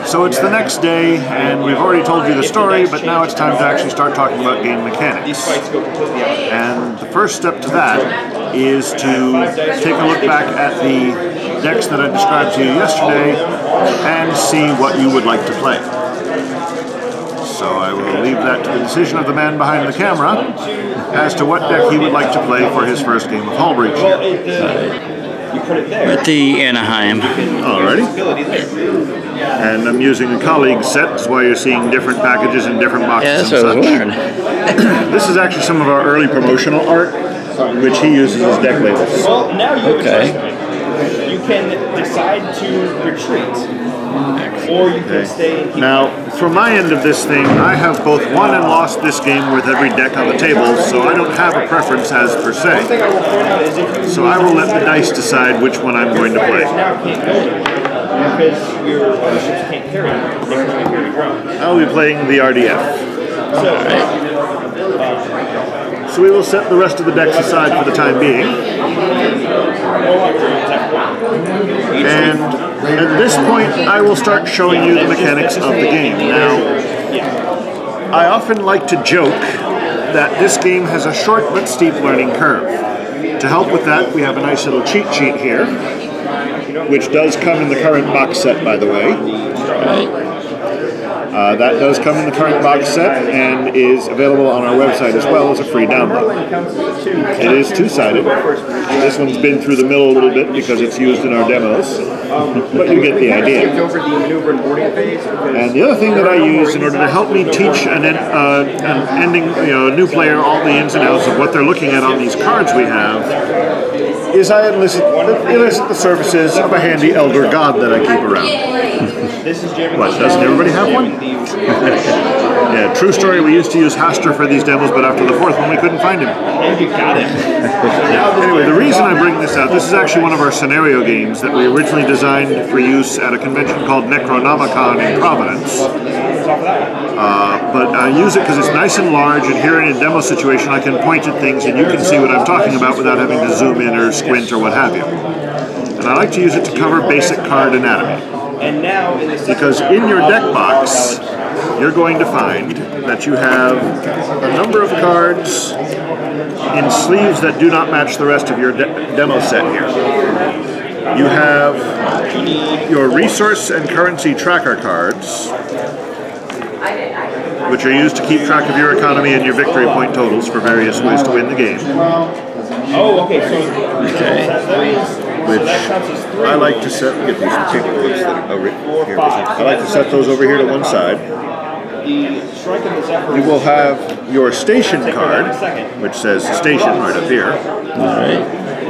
So it's the next day, and we've already told you the story, but now it's time to actually start talking about game mechanics. And the first step to that is to take a look back at the decks that I described to you yesterday and see what you would like to play. So I will leave that to the decision of the man behind the camera as to what deck he would like to play for his first game of Hull Breach here. With the Anaheim. Alrighty. And I'm using a colleague set, that's why you're seeing different packages in different boxes. Yeah, that's what I was wondering. This is actually some of our early promotional art, which he uses as deck labels. Well, now you you can decide to retreat, or you can stay and keep. Now, from my end of this thing, I have both won and lost this game with every deck on the table, so I don't have a preference as per se. So I will let the dice decide which one I'm going to play. Because your ships can't carry them. They can only carry drones. I'll be playing the RDF. So we will set the rest of the decks aside for the time being. And at this point, I will start showing you the mechanics of the game. Now, I often like to joke that this game has a short but steep learning curve. To help with that, we have a nice little cheat sheet here, which does come in the current box set, by the way. That does come in the current box set and is available on our website as well as a free download. It is two-sided. This one's been through the mill a little bit because it's used in our demos, but you get the idea. And the other thing that I use in order to help me teach a new player all the ins and outs of what they're looking at on these cards we have is I enlist the services of a handy elder god that I keep around. What, doesn't everybody have one? Yeah, true story, we used to use Haster for these demos, but after the fourth one we couldn't find him. Anyway, the reason I bring this out, this is actually one of our scenario games that we originally designed for use at a convention called Necronomicon in Providence. But I use it because it's nice and large, and here in a demo situation I can point at things and you can see what I'm talking about without having to zoom in or squint or what have you. And I like to use it to cover basic card anatomy. Because in your deck box, you're going to find that you have a number of cards in sleeves that do not match the rest of your demo set here. You have your resource and currency tracker cards, which are used to keep track of your economy and your victory point totals for various ways to win the game. Oh, okay. Which I like to set. Get these paperworks that are here. I like to set those over here to one side. You will have your station card, which says station right up here,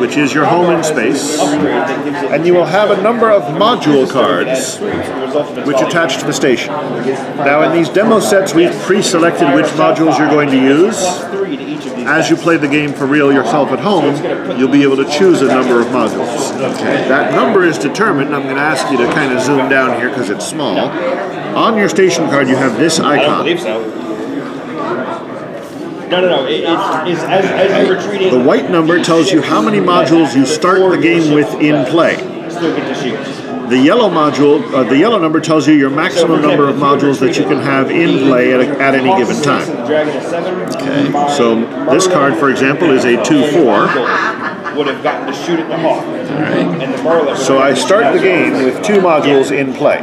which is your home in space, and you will have a number of module cards which attach to the station. Now in these demo sets we've pre-selected which modules you're going to use. As you play the game for real yourself at home, you'll be able to choose a number of modules. That number is determined. I'm going to ask you to kind of zoom down here because it's small. On your station card you have this icon. I don't believe so. No. It's as you're retreating. The white number tells you how many modules you start the game with in play. Still get to shoot. The yellow number tells you your maximum number of modules that you can have in play at any given time. Okay, so this card, for example, is a 2/4. Would have gotten to shoot at the hawk. So I start the game with 2 modules in play.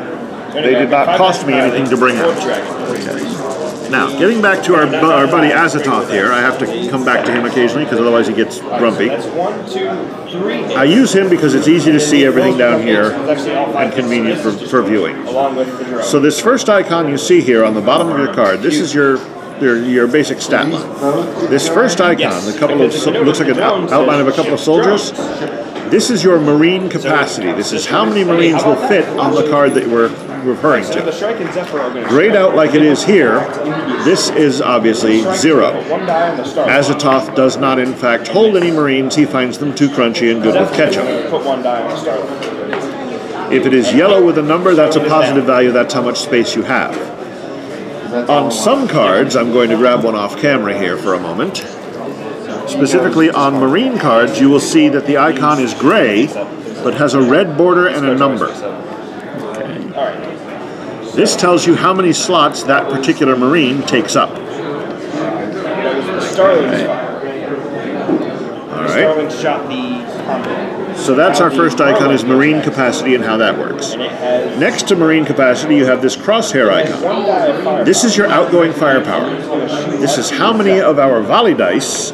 They did not cost me anything to bring out. Now, getting back to our buddy Azathoth here, I have to come back to him occasionally because otherwise he gets grumpy. I use him because it's easy to see everything down here and convenient for viewing. So this first icon you see here on the bottom of your card, this is your basic stat line. This first icon, looks like an outline of a couple of soldiers. This is your Marine capacity. This is how many Marines will fit on the card that we're referring to. Grayed out like it is here, this is obviously 0. Azathoth does not in fact hold any Marines, he finds them too crunchy and good with ketchup. If it is yellow with a number, that's a positive value, that's how much space you have. On some cards, I'm going to grab one off camera here for a moment. Specifically on Marine cards, you will see that the icon is gray, but has a red border and a number. This tells you how many slots that particular Marine takes up. Starling's All right. Starling shot the combo. So that's our first icon, is Marine capacity and how that works. Next to Marine capacity, you have this crosshair icon. This is your outgoing firepower. This is how many of our volley dice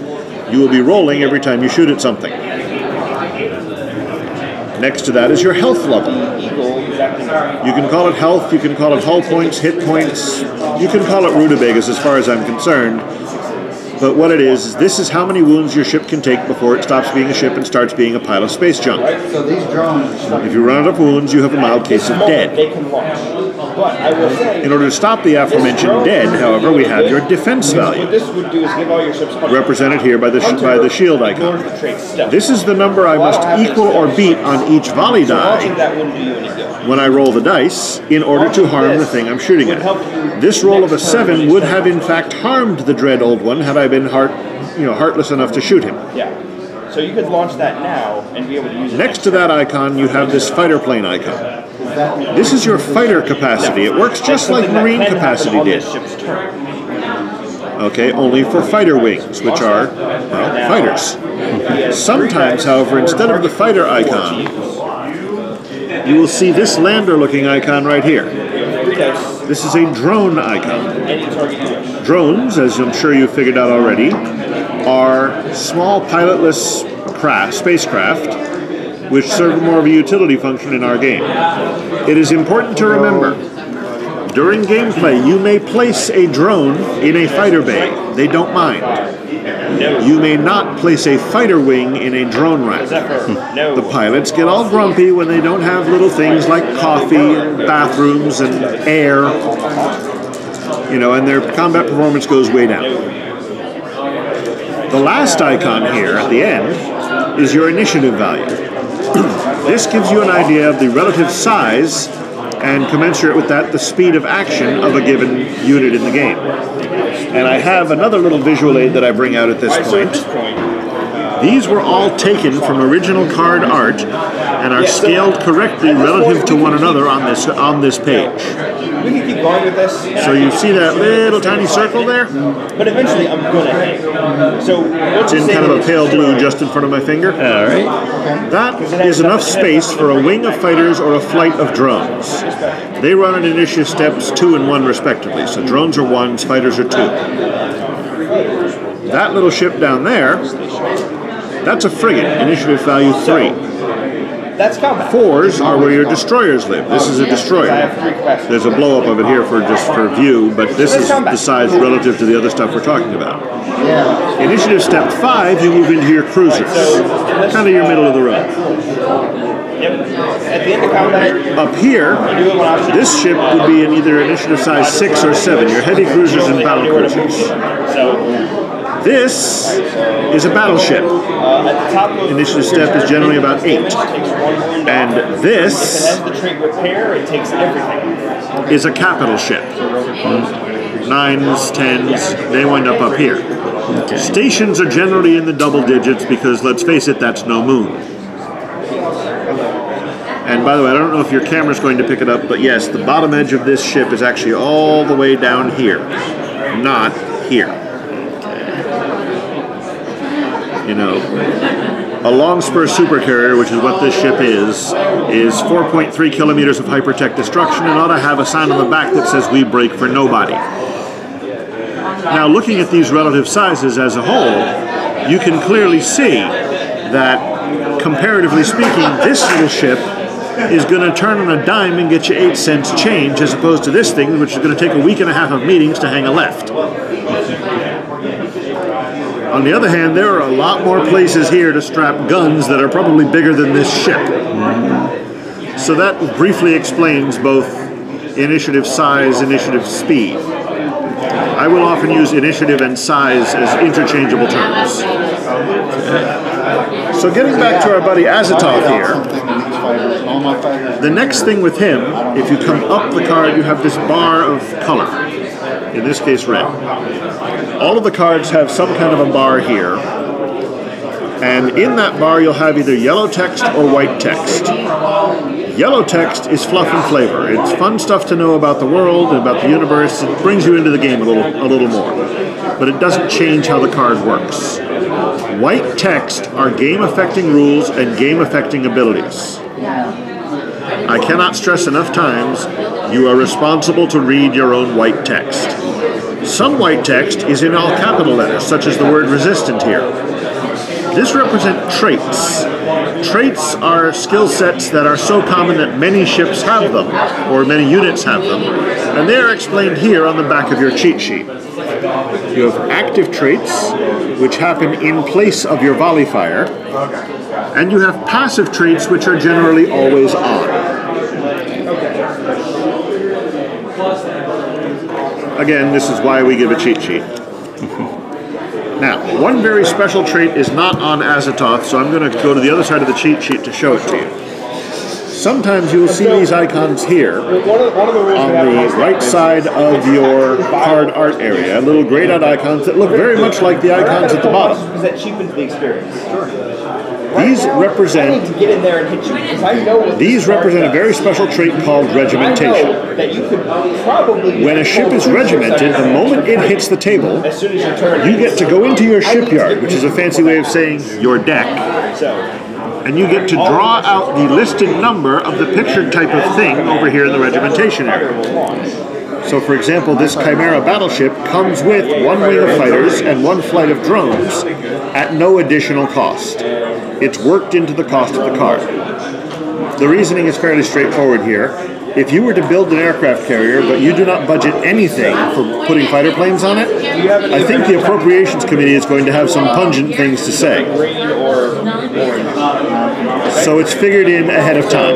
you will be rolling every time you shoot at something. Next to that is your health level. You can call it health, you can call it hull points, hit points, you can call it rutabagas as far as I'm concerned. But what it is this is how many wounds your ship can take before it stops being a ship and starts being a pile of space junk. So these drones. If you run out of wounds, you have a mild case of dead. In order to stop the aforementioned dead, however, we have your defense value, represented here by the shield icon. This is the number I must equal or beat on each volley die when I roll the dice in order to harm the thing I'm shooting at. This roll of a 7 would have in fact harmed the dread old one had I been heartless enough to shoot him. Yeah. So you could launch that now and be able to use it. Next to that icon, you have this fighter plane icon. This is your fighter capacity. It works just like Marine capacity did. Okay, only for fighter wings, which are, well, fighters. Sometimes, however, instead of the fighter icon, you will see this lander-looking icon right here. This is a drone icon. Drones, as I'm sure you figured out already, are small pilotless spacecraft which serve more of a utility function in our game. It is important to remember, during gameplay, you may place a drone in a fighter bay. They don't mind. You may not place a fighter wing in a drone rack. The pilots get all grumpy when they don't have little things like coffee and bathrooms and air, and their combat performance goes way down. The last icon here at the end is your initiative value. This gives you an idea of the relative size and commensurate with that the speed of action of a given unit in the game. And I have another little visual aid that I bring out at this point. These were all taken from original card art and are scaled correctly relative to one another on this page. We can keep going with this. So you see that little tiny circle there? But eventually I'm going to hang. So it's in kind of a pale blue just in front of my finger. All right. That is enough space for a wing of fighters or a flight of drones. They run at initiative steps 2 and 1 respectively. So drones are 1s, fighters are 2. That little ship down there, that's a frigate, initiative value 3. That's combat. 4s are where your destroyers live. This is a destroyer. There's a blow-up of it here for view, but this is the size relative to the other stuff we're talking about. Initiative step 5, you move into your cruisers. Kind of your middle of the road. At the end of combat, up here, this ship would be in either initiative size 6 or 7, your heavy cruisers and battle cruisers. This is a battleship. Initiative step is generally about 8. And this is a capital ship. 9s, 10s, they wind up here. Stations are generally in the double digits because, let's face it, that's no moon. And by the way, I don't know if your camera's going to pick it up, but yes, the bottom edge of this ship is actually all the way down here, not here. A long-spur supercarrier, which is what this ship is 4.3 kilometers of hypertech destruction and ought to have a sign on the back that says, "We break for nobody." Now, looking at these relative sizes as a whole, you can clearly see that, comparatively speaking, this little ship is going to turn on a dime and get you 8 cents change, as opposed to this thing, which is going to take a week and a half of meetings to hang a left. On the other hand, there are a lot more places here to strap guns that are probably bigger than this ship. So that briefly explains both initiative size, initiative speed. I will often use initiative and size as interchangeable terms. So getting back to our buddy Azatoth here, the next thing with him, if you come up the card, you have this bar of color. In this case, red. All of the cards have some kind of a bar here, and in that bar you'll have either yellow text or white text. Yellow text is fluff and flavor. It's fun stuff to know about the world and about the universe. It brings you into the game a little more. But it doesn't change how the card works. White text are game-affecting rules and game-affecting abilities. I cannot stress enough times, you are responsible to read your own white text. Some white text is in all capital letters, such as the word resistant here. This represents traits. Traits are skill sets that are so common that many ships have them, or many units have them, and they are explained here on the back of your cheat sheet. You have active traits, which happen in place of your volley fire, and you have passive traits, which are generally always on. Again, this is why we give a cheat sheet. Now, one very special trait is not on Azathoth, so I'm going to go to the other side of the cheat sheet to show it to you. Sometimes you will see these icons here on the right side of your card art area, little grayed out icons that look very much like the icons at the bottom. Because that cheapens the experience. These represent a very special trait called regimentation. When a ship is regimented, the moment it hits the table, you get to go into your shipyard, which is a fancy way of saying your deck, and you get to draw out the listed number of the pictured type of thing over here in the regimentation area. So, for example, this Chimera battleship comes with 1 wing of fighters and 1 flight of drones at no additional cost. It's worked into the cost of the card. The reasoning is fairly straightforward here. If you were to build an aircraft carrier, but you do not budget anything for putting fighter planes on it, I think the Appropriations Committee is going to have some pungent things to say. So it's figured in ahead of time.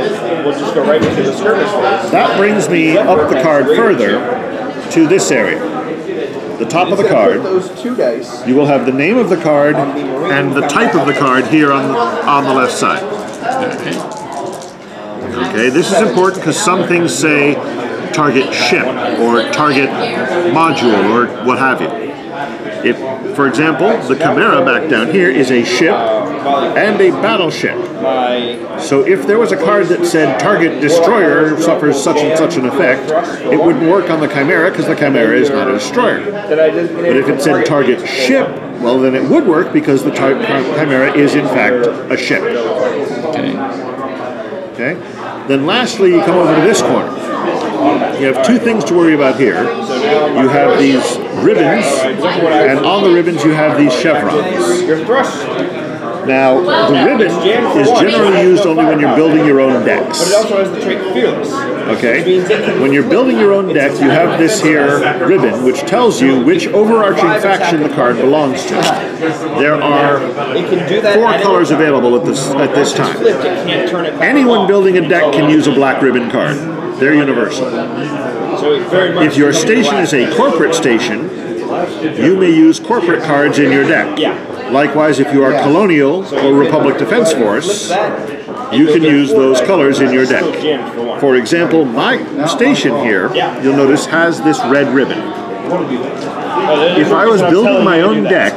That brings me up the card further to this area. The top of the card, you will have the name of the card and the type of the card here on the left side. Okay, this is important because some things say target ship or target module or what have you. If, for example, the Chimera back down here is a ship and a battleship. So if there was a card that said target destroyer suffers such and such an effect, it wouldn't work on the Chimera because the Chimera is not a destroyer. But if it said target ship, well then it would work because the Chimera is in fact a ship. Okay. Then lastly, you come over to this corner. You have 2 things to worry about here. You have these ribbons, and on the ribbons you have these chevrons. Now, the ribbon is generally used only when you're building your own decks. But it also has the trait Fearless. Okay? When you're building your own deck, you have this here ribbon, which tells you which overarching faction the card belongs to. There are 4 colors available at this time. Anyone building a deck can use a black ribbon card. They're universal. If your station is a corporate station, you may use corporate cards in your deck. Likewise, if you are Colonial or Republic Defense Force, you can use those colors in your deck. For example, my station here, you'll notice, has this red ribbon. If I was building my own deck,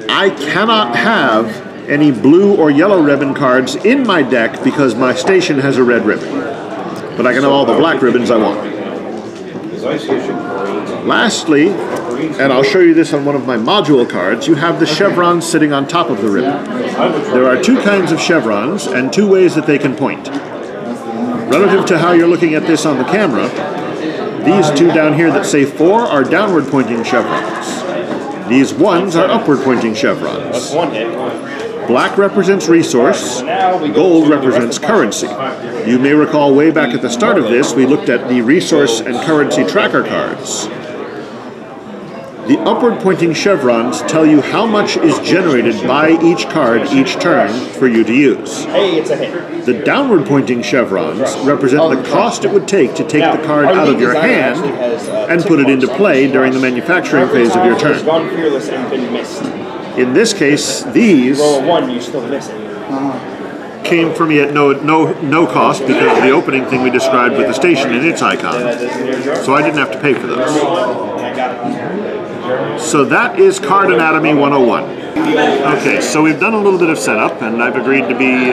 I cannot have any blue or yellow ribbon cards in my deck because my station has a red ribbon. But I can have all the black ribbons I want. Lastly, and I'll show you this on one of my module cards, you have the chevrons sitting on top of the ribbon. There are 2 kinds of chevrons and 2 ways that they can point. Relative to how you're looking at this on the camera, these 2 down here that say 4 are downward pointing chevrons. These 1s are upward pointing chevrons. Black represents resource, gold represents currency. You may recall way back at the start of this, we looked at the resource and currency tracker cards. The upward pointing chevrons tell you how much is generated by each card each turn for you to use. The downward pointing chevrons represent the cost it would take to take the card out of your hand and put it into play during the manufacturing phase of your turn. In this case, these came for me at no cost because of the opening thing we described with the station and its icon. So I didn't have to pay for those. So that is Card Anatomy 101. Okay, so we've done a little bit of setup, and I've agreed to be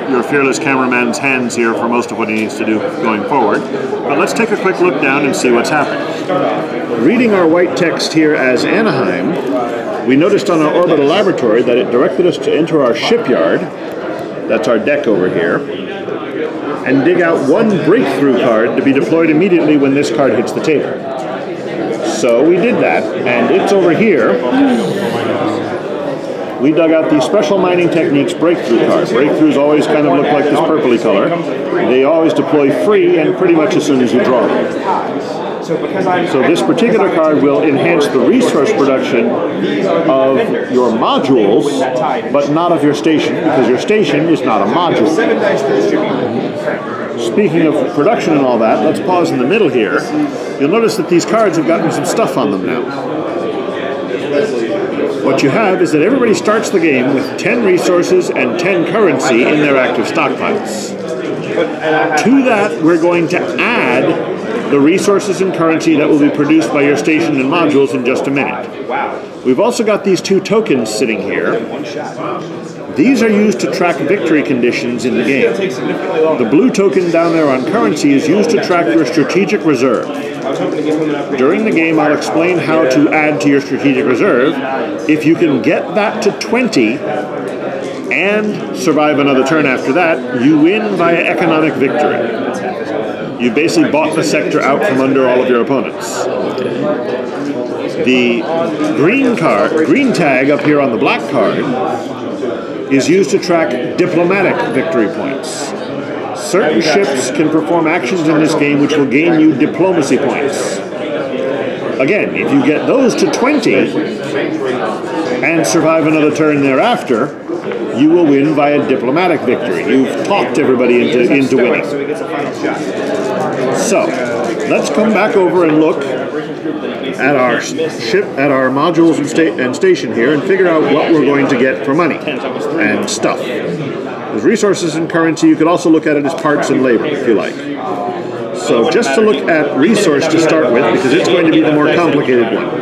your fearless cameraman's hands here for most of what he needs to do going forward. But let's take a quick look down and see what's happening. Reading our white text here as Anaheim, we noticed on our orbital laboratory that it directed us to enter our shipyard, that's our deck over here, and dig out one breakthrough card to be deployed immediately when this card hits the table. So we did that, and it's over here. We dug out the Special Mining Techniques breakthrough card. Breakthroughs always kind of look like this purpley color. They always deploy free and pretty much as soon as you draw them. So this particular card will enhance the resource production of your modules, but not of your station, because your station is not a module. Speaking of production and all that, let's pause in the middle here. You'll notice that these cards have gotten some stuff on them now. What you have is that everybody starts the game with 10 resources and 10 currency in their active stockpiles. To that, we're going to add the resources and currency that will be produced by your station and modules in just a minute. We've also got these 2 tokens sitting here. These are used to track victory conditions in the game. The blue token down there on currency is used to track your strategic reserve. During the game, I'll explain how to add to your strategic reserve. If you can get that to 20 and survive another turn after that, you win via economic victory. You basically bought the sector out from under all of your opponents. The green tag up here on the black card is used to track diplomatic victory points. Certain ships can perform actions in this game which will gain you diplomacy points. Again, if you get those to 20 and survive another turn thereafter, you will win via diplomatic victory. You've talked everybody into winning. So, let's come back over and look at our ship, at our modules and station here, and figure out what we're going to get for money and stuff. There's resources and currency. You could also look at it as parts and labor, if you like. So just to look at resource to start with, because it's going to be the more complicated one.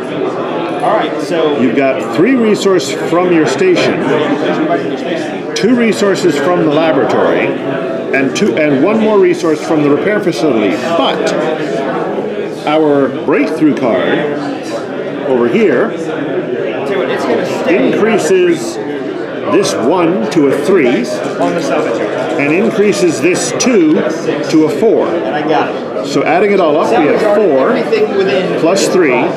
You've got 3 resources from your station, 2 resources from the laboratory, and 1 more resource from the repair facility. But our breakthrough card over here increases this 1 to a 3 and increases this 2 to a 4. So adding it all up, we have 4 plus 3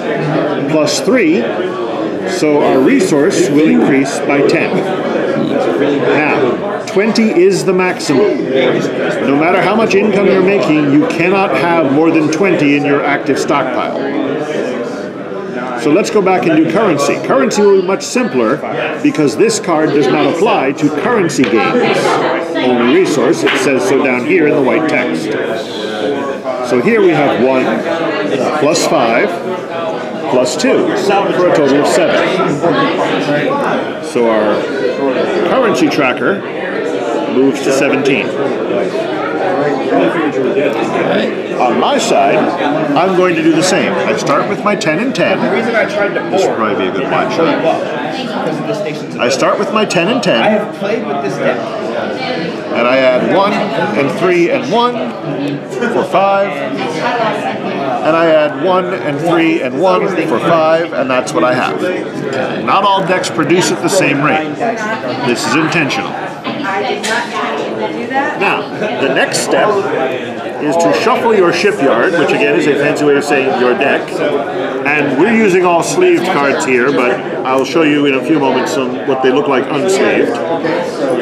plus 3. So our resource will increase by 10. Now, 20 is the maximum. No matter how much income you're making, you cannot have more than 20 in your active stockpile. So let's go back and do currency. Currency will be much simpler because this card does not apply to currency games. Only resource, it says so down here in the white text. So here we have 1 plus 5 plus 2 for a total of 7. So our currency tracker moves to 17. On my side, I'm going to do the same. I start with my 10 and 10. This will probably be a good wide shot. I start with my 10 and 10. And I add 1 and 3 and 1 for 5. And I add 1 and 3 and 1 for 5, and that's what I have. Not all decks produce at the same rate. This is intentional. Now, the next step is to shuffle your shipyard, which again is a fancy way of saying your deck. And we're using all sleeved cards here, but I'll show you in a few moments what they look like unsleeved.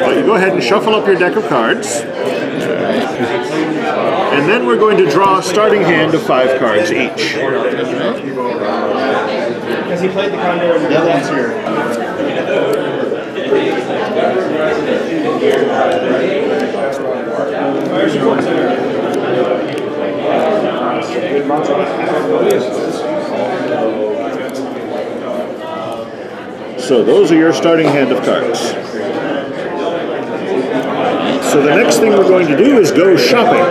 But you go ahead and shuffle up your deck of cards. And then we're going to draw a starting hand of 5 cards each. Because he played the Condor and that's here. So those are your starting hand of cards. So the next thing we're going to do is go shopping.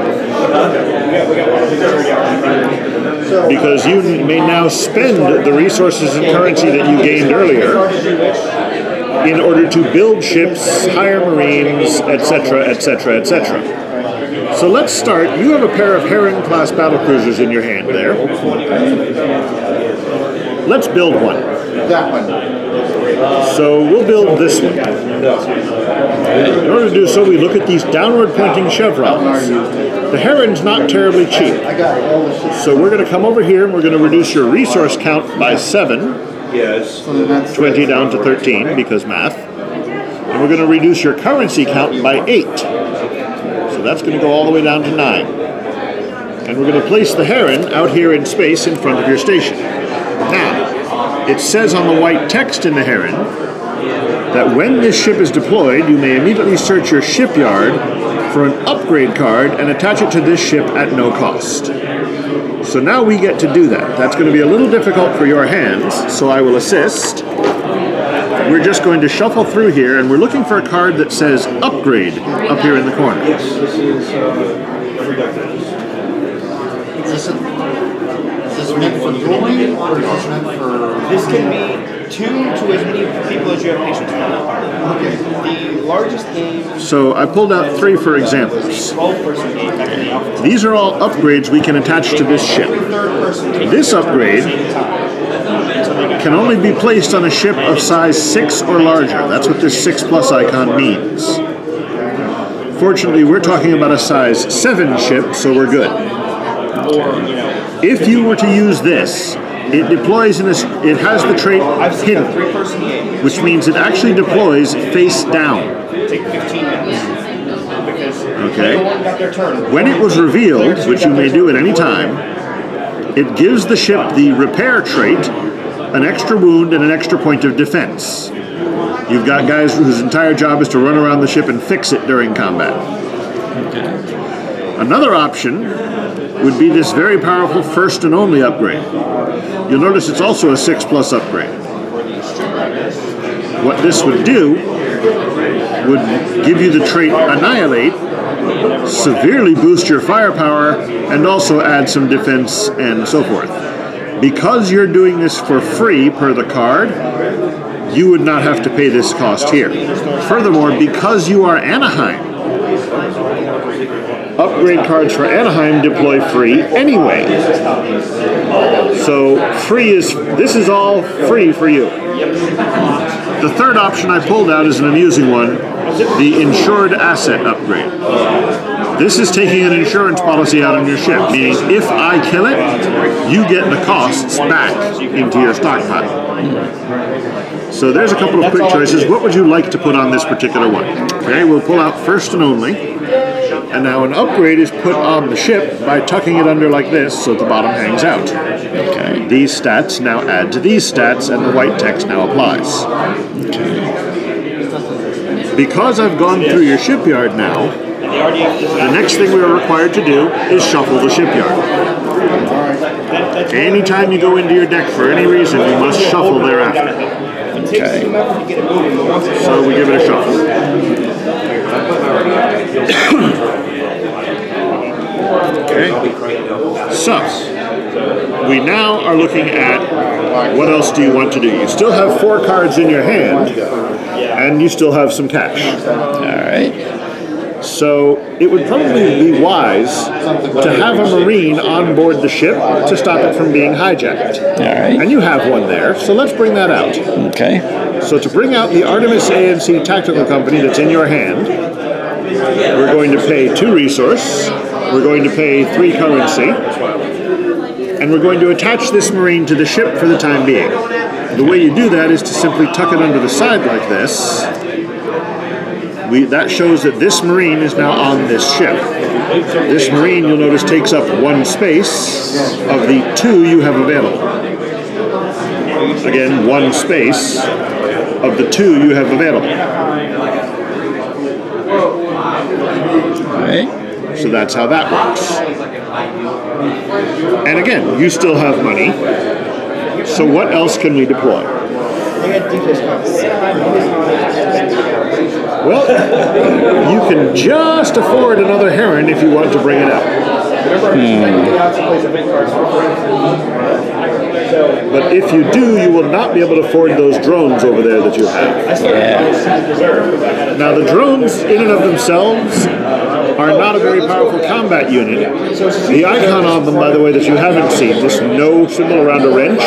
So because you may now spend the resources and currency that you gained earlier in order to build ships, hire marines, etc., etc., etc. So let's start. You have a pair of Heron-class battlecruisers in your hand there. Let's build one. That one. So we'll build this one. In order to do so, we look at these downward-pointing chevrons. The Heron's not terribly cheap. So we're going to come over here and we're going to reduce your resource count by 7. Yes. 20 down to 13, because math. And we're going to reduce your currency count by 8. So that's going to go all the way down to 9. And we're going to place the Heron out here in space in front of your station. Now, it says on the white text in the Heron that when this ship is deployed, you may immediately search your shipyard for an upgrade card and attach it to this ship at no cost. So now we get to do that. That's going to be a little difficult for your hands, so I will assist. We're just going to shuffle through here, and we're looking for a card that says Upgrade up here in the corner. Is this meant for dueling, or is this meant for... This can be 2 to as many people as you have patience for. Okay. The largest game... So I pulled out 3 for examples. 12-person game back in the office. These are all upgrades we can attach to this ship. This upgrade can only be placed on a ship of size 6 or larger. That's what this 6+ icon means. Fortunately, we're talking about a size 7 ship, so we're good. If you were to use this, it deploys in this. It has the trait hidden, which means it actually deploys face down. Okay. When it was revealed, which you may do at any time, it gives the ship the repair trait, an extra wound and an extra point of defense. You've got guys whose entire job is to run around the ship and fix it during combat. Another option would be this very powerful first and only upgrade. You'll notice it's also a 6+ upgrade. What this would do would give you the trait Annihilate, severely boost your firepower, and also add some defense and so forth. Because you're doing this for free per the card, you would not have to pay this cost here. Furthermore, because you are Anaheim, upgrade cards for Anaheim deploy free anyway. So this is all free for you. The third option I pulled out is an amusing one, the Insured Asset Upgrade. This is taking an insurance policy out on your ship, meaning if I kill it, you get the costs back into your stockpile. So there's a couple of quick choices. What would you like to put on this particular one? Okay, we'll pull out first and only. And now an upgrade is put on the ship by tucking it under like this so the bottom hangs out. Okay. These stats now add to these stats and the white text now applies. Okay. Because I've gone through your shipyard now, the next thing we are required to do is shuffle the shipyard. Anytime you go into your deck for any reason, you must shuffle thereafter. Okay. So we give it a shuffle. Okay. So we now are looking at what else do you want to do. You still have 4 cards in your hand, and you still have some cash. All right. So it would probably be wise to have a Marine on board the ship to stop it from being hijacked. All right. And you have one there, so let's bring that out. Okay. So to bring out the Artemis ANC Tactical Company that's in your hand, we're going to pay 2 resource, we're going to pay 3 currency, and we're going to attach this Marine to the ship for the time being. The way you do that is to simply tuck it under the side like this. That shows that this Marine is now on this ship. This Marine, you'll notice, takes up 1 space of the 2 you have available. Again, 1 space of the 2 you have available. Right. So that's how that works. And again, you still have money. So what else can we deploy? Well, you can just afford another Heron if you want to bring it out. But if you do, you will not be able to afford those drones over there that you have. Now, the drones, in and of themselves, are not a very powerful combat unit. The icon on them, by the way, that you haven't seen, this no symbol around a wrench,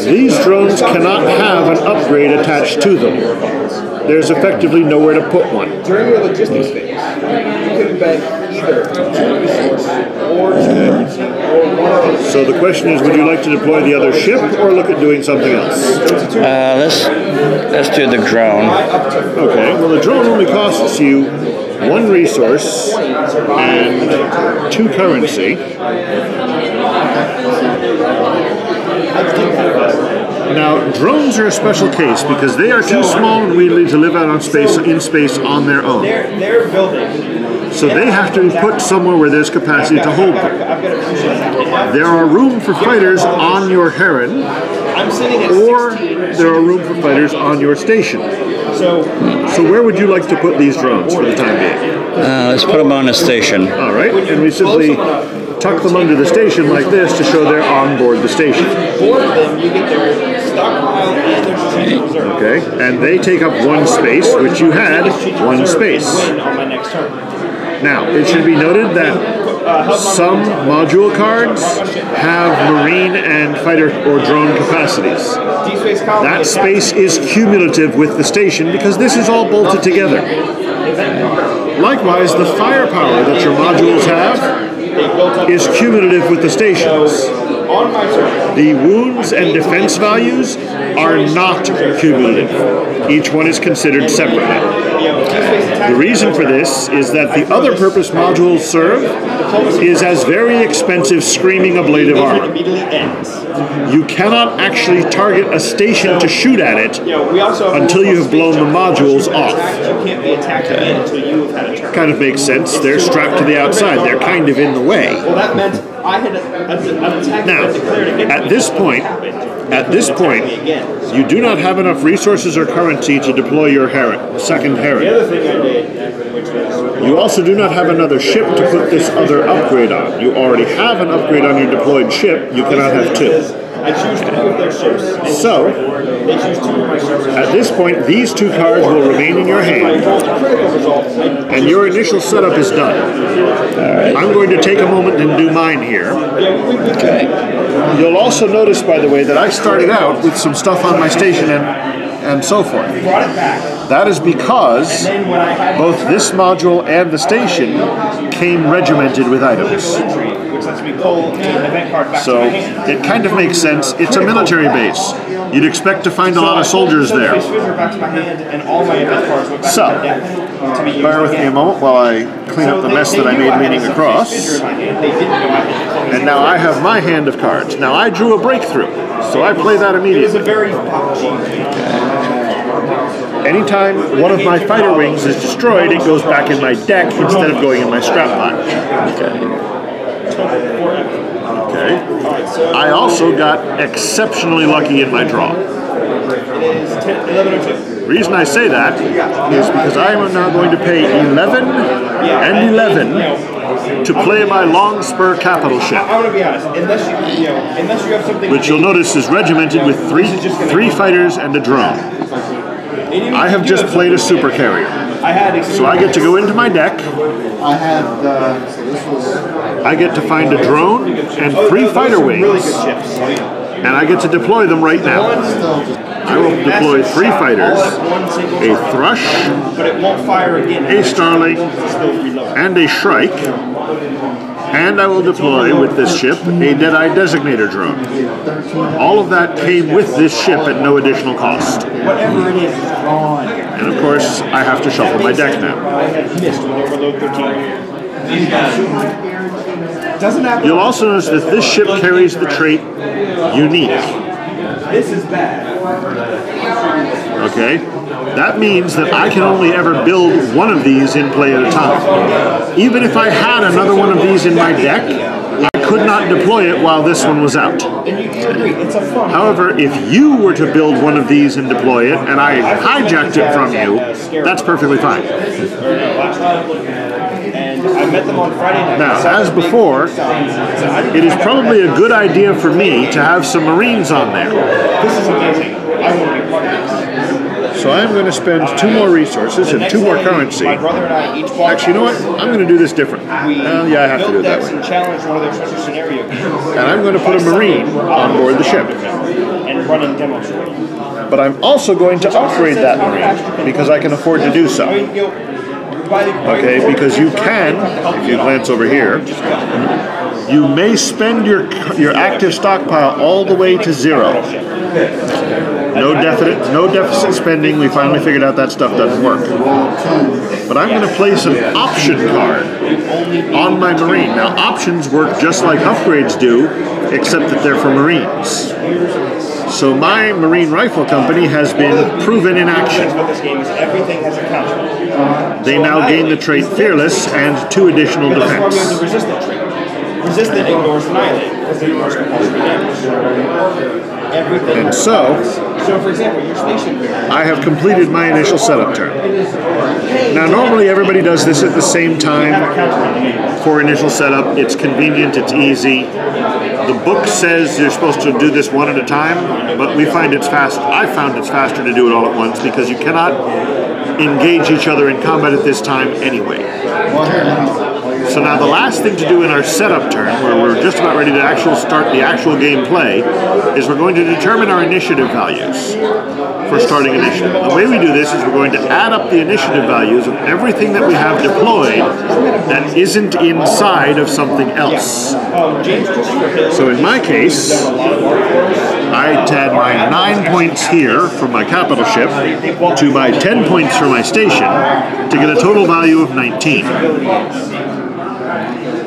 these drones cannot have an upgrade attached to them. There's effectively nowhere to put one. During your logistics phase, you could bet either to resource or to currency or one. So the question is, would you like to deploy the other ship or look at doing something else? Let's do the drone. Okay, well the drone only costs you 1 resource and 2 currency. Now, drones are a special case because they are too small and weedly to live out in space on their own. They're building. So they have to be put somewhere where there's capacity to hold them. There are room for fighters on your Heron, or there are room for fighters on your station. So where would you like to put these drones for the time being? Let's put them on a station. All right, and we simply tuck them under the station like this to show they're on board the station. Board them, you get their stockpile and their strategic reserve. Okay, and they take up 1 space, which you had 1 space. Win on my next turn. Now, it should be noted that some module cards have marine and fighter or drone capacities. That space is cumulative with the station because this is all bolted together. Likewise, the firepower that your modules have is cumulative with the stations. The wounds and defense values are not cumulative. Each one is considered separately. The reason for this is that the other purpose modules serve is as very expensive screaming ablative armor. You cannot actually target a station to shoot at it until you have blown the modules off. Kind of makes sense. They're strapped to the outside. They're kind of in the way. Well, that meant I had an attack now, at this point, you do not have enough resources or currency to deploy your Heron, second Heron. The other thing I did, which was You also do not have another ship to put this other upgrade on. You already have an upgrade on your deployed ship. You cannot have 2. I choose 2 of their ships. So, They choose 2 of my ships. at this point, these 2 cards will remain in your hand, and your initial setup is done. I'm going to take a moment and do mine here. Okay. You'll also notice, by the way, that I started out with some stuff on my station and so forth. That is because both this module and the station came regimented with items. So it kind of makes sense. It's a military base. You'd expect to find a lot of soldiers there. So, bear with me a moment while I clean up the mess that I made leaning across. And now I have my hand of cards. Now I drew a breakthrough, so I play that immediately. Anytime one of my fighter wings is destroyed, it goes back in my deck instead of going in my scrap pile. Okay. I also got exceptionally lucky in my draw. The reason I say that is because I am now going to pay 11 and 11 to play my long spur capital ship, I want to be honest, unless you have something, which you'll notice is regimented with three fighters and a drone. I have just played a super carrier, so I get to go into my deck. I get to find a drone and 3 fighter wings, and I get to deploy them right now. I will deploy 3 fighters, a Thrush, a Starling, and a Shrike, and I will deploy with this ship a Deadeye Designator drone. All of that came with this ship at no additional cost. And of course, I have to shuffle my deck now. You'll also notice that this ship carries the trait Unique. This is bad. Okay? That means that I can only ever build one of these in play at a time. Even if I had another one of these in my deck, I could not deploy it while this one was out. However, if you were to build one of these and deploy it, and I hijacked it from you, that's perfectly fine. I met them on Friday night. Now, as before, it is probably a good idea for me to have some Marines on there. This is amazing. I want to be part of this. So I'm going to spend 2 more resources and 2 more currency. My brother and I each bought. Actually, you know what? I'm going to do this different. Well, yeah, I have to do it that way. And challenge one of their special scenario games. And I'm going to put a Marine on board the ship. And running demos. But I'm also going to upgrade that Marine because I can afford to do so. Okay, because you can, if you glance over here, you may spend your active stockpile all the way to 0. No deficit spending. We finally figured out that stuff doesn't work. But I'm going to place an option card on my Marine. Now, options work just like upgrades do, except that they're for Marines. So my Marine Rifle Company has been proven in action. They now gain the trait Fearless and 2 additional defense. Resistant ignores Annihilate because it ignores compulsory damage. And so, for example, your station I have completed my initial setup turn. Now, normally everybody does this at the same time for initial setup. It's convenient, it's easy. The book says you're supposed to do this one at a time, but we find it's fast. I found it's faster to do it all at once because you cannot engage each other in combat at this time anyway. So now the last thing to do in our setup turn, where we're just about ready to start the actual gameplay, is we're going to determine our initiative values for starting initiative. The way we do this is we're going to add up the initiative values of everything that we have deployed that isn't inside of something else. So in my case, I add my 9 points here from my capital ship to my 10 points for my station to get a total value of 19.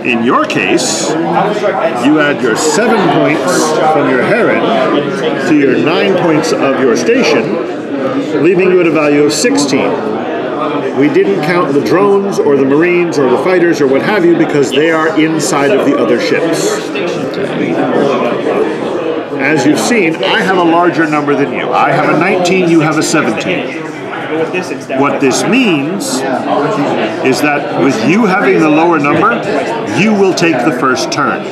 In your case, you add your 7 points from your Heron to your 9 points of your station, leaving you at a value of 16. We didn't count the drones or the Marines or the fighters or what have you because they are inside of the other ships. As you've seen, I have a larger number than you. I have a 19, you have a 17. What this means is that with you having the lower number, you will take the first turn.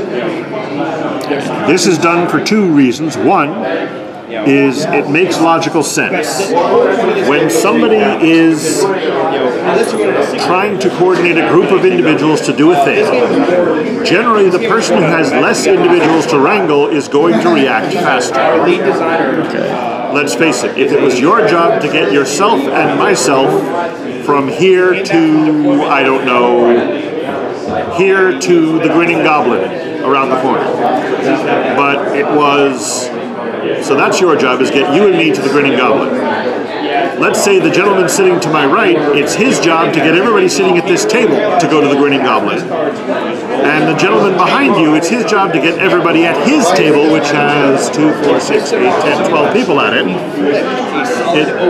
This is done for 2 reasons. One is it makes logical sense. When somebody is trying to coordinate a group of individuals to do a thing, generally the person who has less individuals to wrangle is going to react faster. Let's face it, if it was your job to get yourself and myself from here to, I don't know, here to the Grinning Goblin around the corner. But it was, so that's your job, is get you and me to the Grinning Goblin. Let's say the gentleman sitting to my right, it's his job to get everybody sitting at this table to go to the Grinning Goblin. And the gentleman behind you, it's his job to get everybody at his table, which has 2, 4, 6, 8, 10, 12 people at it.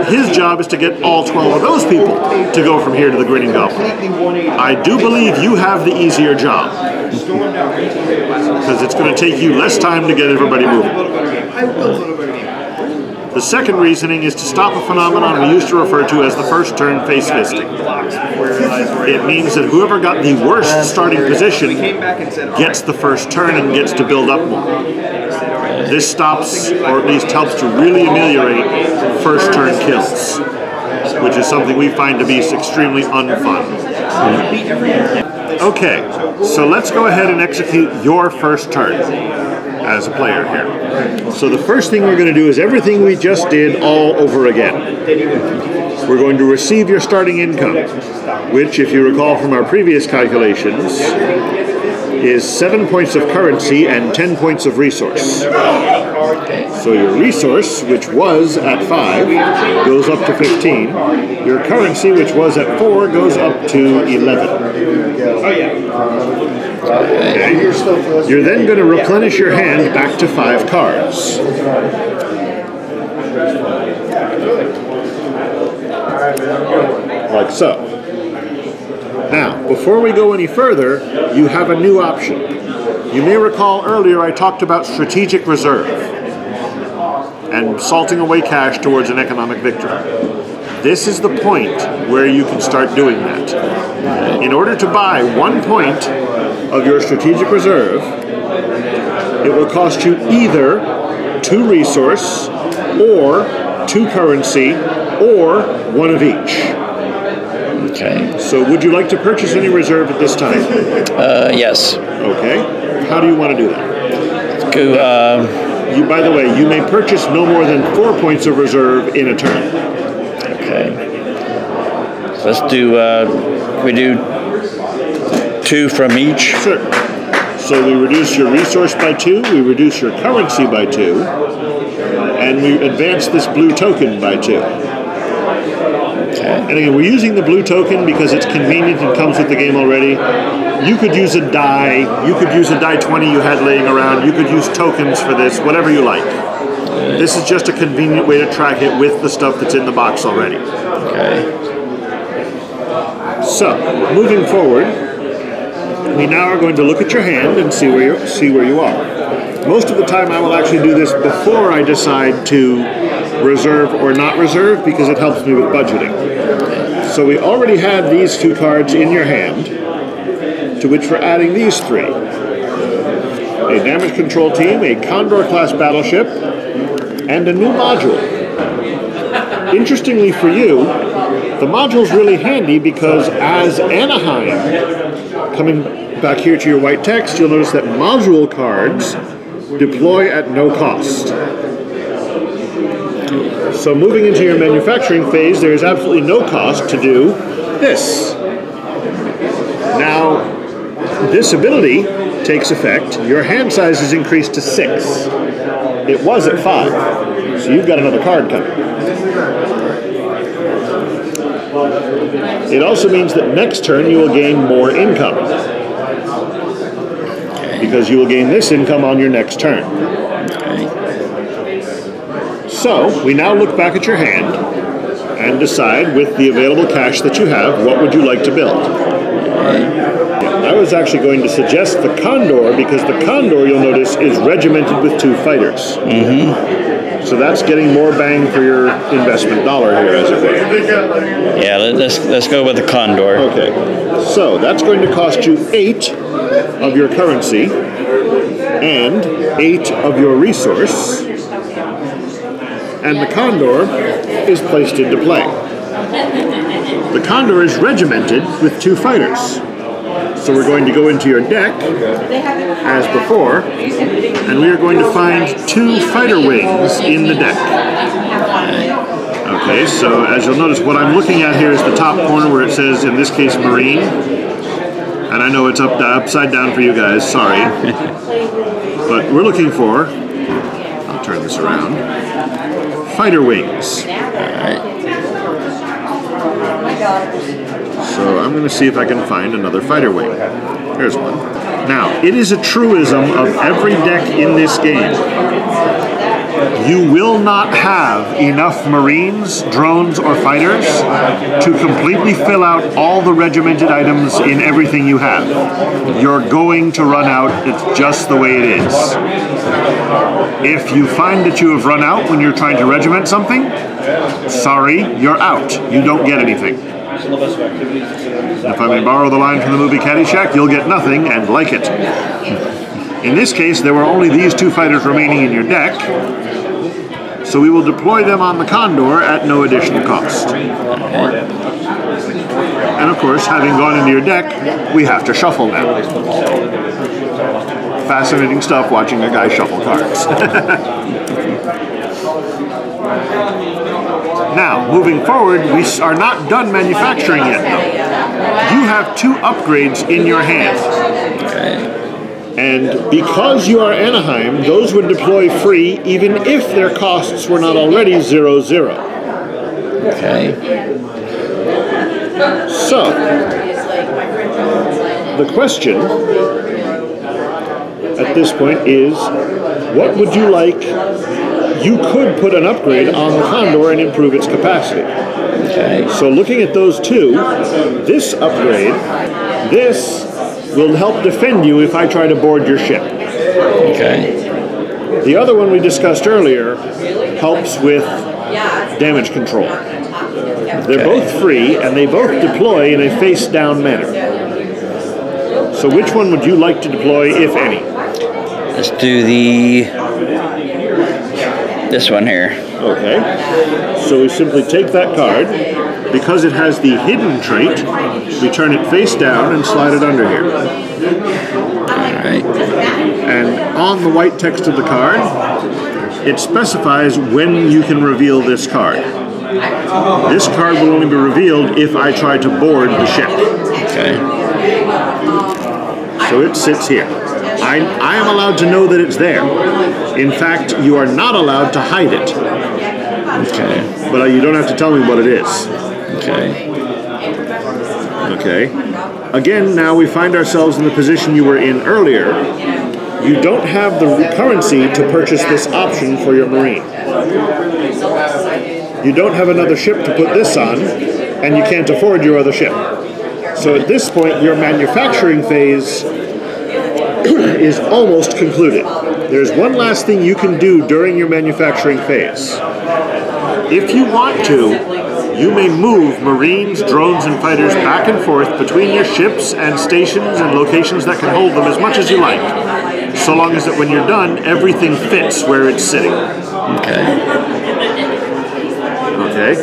His job is to get all 12 of those people to go from here to the Grinning Goblin. I do believe you have the easier job, because it's going to take you less time to get everybody moving. The second reasoning is to stop a phenomenon we used to refer to as the first turn face fisting. It means that whoever got the worst starting position gets the first turn and gets to build up more. This stops, or at least helps to really ameliorate first turn kills, which is something we find to be extremely unfun. Okay, so let's go ahead and execute your first turn as a player here. So the first thing we're going to do is everything we just did all over again. We're going to receive your starting income, which, if you recall from our previous calculations, is 7 points of currency and 10 points of resource. So your resource, which was at 5, goes up to 15. Your currency, which was at 4, goes up to 11. Okay. You're then going to replenish your hand back to 5 cards. Like so. Now, before we go any further, you have a new option. You may recall earlier I talked about strategic reserve and salting away cash towards an economic victory. this is the point where you can start doing that. In order to buy 1 point of your strategic reserve, it will cost you either 2 resource, or 2 currency, or 1 of each. Okay. So would you like to purchase any reserve at this time? Yes. Okay. How do you want to do that? Go, By the way, you may purchase no more than 4 points of reserve in a turn. okay. So let's do, we do 2 from each. Sure. So we reduce your resource by 2, we reduce your currency by 2, and we advance this blue token by 2. Okay. And again, we're using the blue token because it's convenient and comes with the game already. You could use a die. You could use a die 20 you had laying around. You could use tokens for this, whatever you like. This is just a convenient way to track it with the stuff that's in the box already. Okay. So, moving forward, we now are going to look at your hand and see where you are. Most of the time I will actually do this before I decide to reserve or not reserve because it helps me with budgeting. So we already had these 2 cards in your hand, to which we're adding these 3. A damage control team, a Condor class battleship, and a new module. Interestingly for you, the module's really handy because as Anaheim, coming back here to your white text, you'll notice that module cards deploy at no cost. So moving into your manufacturing phase, there is absolutely no cost to do this. Now, this ability takes effect. Your hand size is increased to 6. It was at 5, so you've got another card coming. It also means that next turn you will gain more income, because you will gain this income on your next turn. So, we now look back at your hand and decide, with the available cash that you have, what would you like to build? I was actually going to suggest the Condor, because the Condor, you'll notice, is regimented with 2 fighters. So that's getting more bang for your investment dollar here, as it were. Yeah, let's go with the Condor. Okay, so that's going to cost you 8 of your currency and 8 of your resource, and the Condor is placed into play. The Condor is regimented with 2 fighters. So we're going to go into your deck, as before, and we are going to find 2 fighter wings in the deck. Okay, so as you'll notice, what I'm looking at here is the top corner where it says, in this case, Marine. And I know it's upside down for you guys, sorry. But we're looking for, I'll turn this around, fighter wings. So I'm going to see if I can find another fighter wing. There's one. Now, it is a truism of every deck in this game. You will not have enough Marines, drones, or fighters to completely fill out all the regimented items in everything you have. You're going to run out. It's just the way it is. If you find that you have run out when you're trying to regiment something, sorry, you're out. You don't get anything. If I may borrow the line from the movie Caddyshack, you'll get nothing and like it. In this case, there were only these 2 fighters remaining in your deck, so we will deploy them on the Condor at no additional cost. And of course, having gone into your deck, we have to shuffle now. Fascinating stuff watching a guy shuffle cards. Now, moving forward, we are not done manufacturing yet, though. You have 2 upgrades in your hand. And because you are Anaheim, those would deploy free even if their costs were not already 0-0. Okay. So, the question at this point is, what would you like? You could put an upgrade on the Condor and improve its capacity. Okay. So looking at those 2, this upgrade, this will help defend you if I try to board your ship. Okay. The other one we discussed earlier helps with damage control. They're both free, and they both deploy in a face-down manner. So which one would you like to deploy, if any? Let's do this one here. Okay. So we simply take that card. Because it has the hidden trait, we turn it face down and slide it under here. Alright. And on the white text of the card, it specifies when you can reveal this card. This card will only be revealed if I try to board the ship. Okay. So it sits here. I am allowed to know that it's there. In fact, you are not allowed to hide it. Okay. But you don't have to tell me what it is. Okay. Okay. Again, now we find ourselves in the position you were in earlier. You don't have the currency to purchase this option for your Marine. You don't have another ship to put this on, and you can't afford your other ship. So at this point, your manufacturing phase is almost concluded. There's one last thing you can do during your manufacturing phase. If you want to, you may move Marines, drones, and fighters back and forth between your ships and stations and locations that can hold them as much as you like, so long as that when you're done, everything fits where it's sitting. Okay. Okay.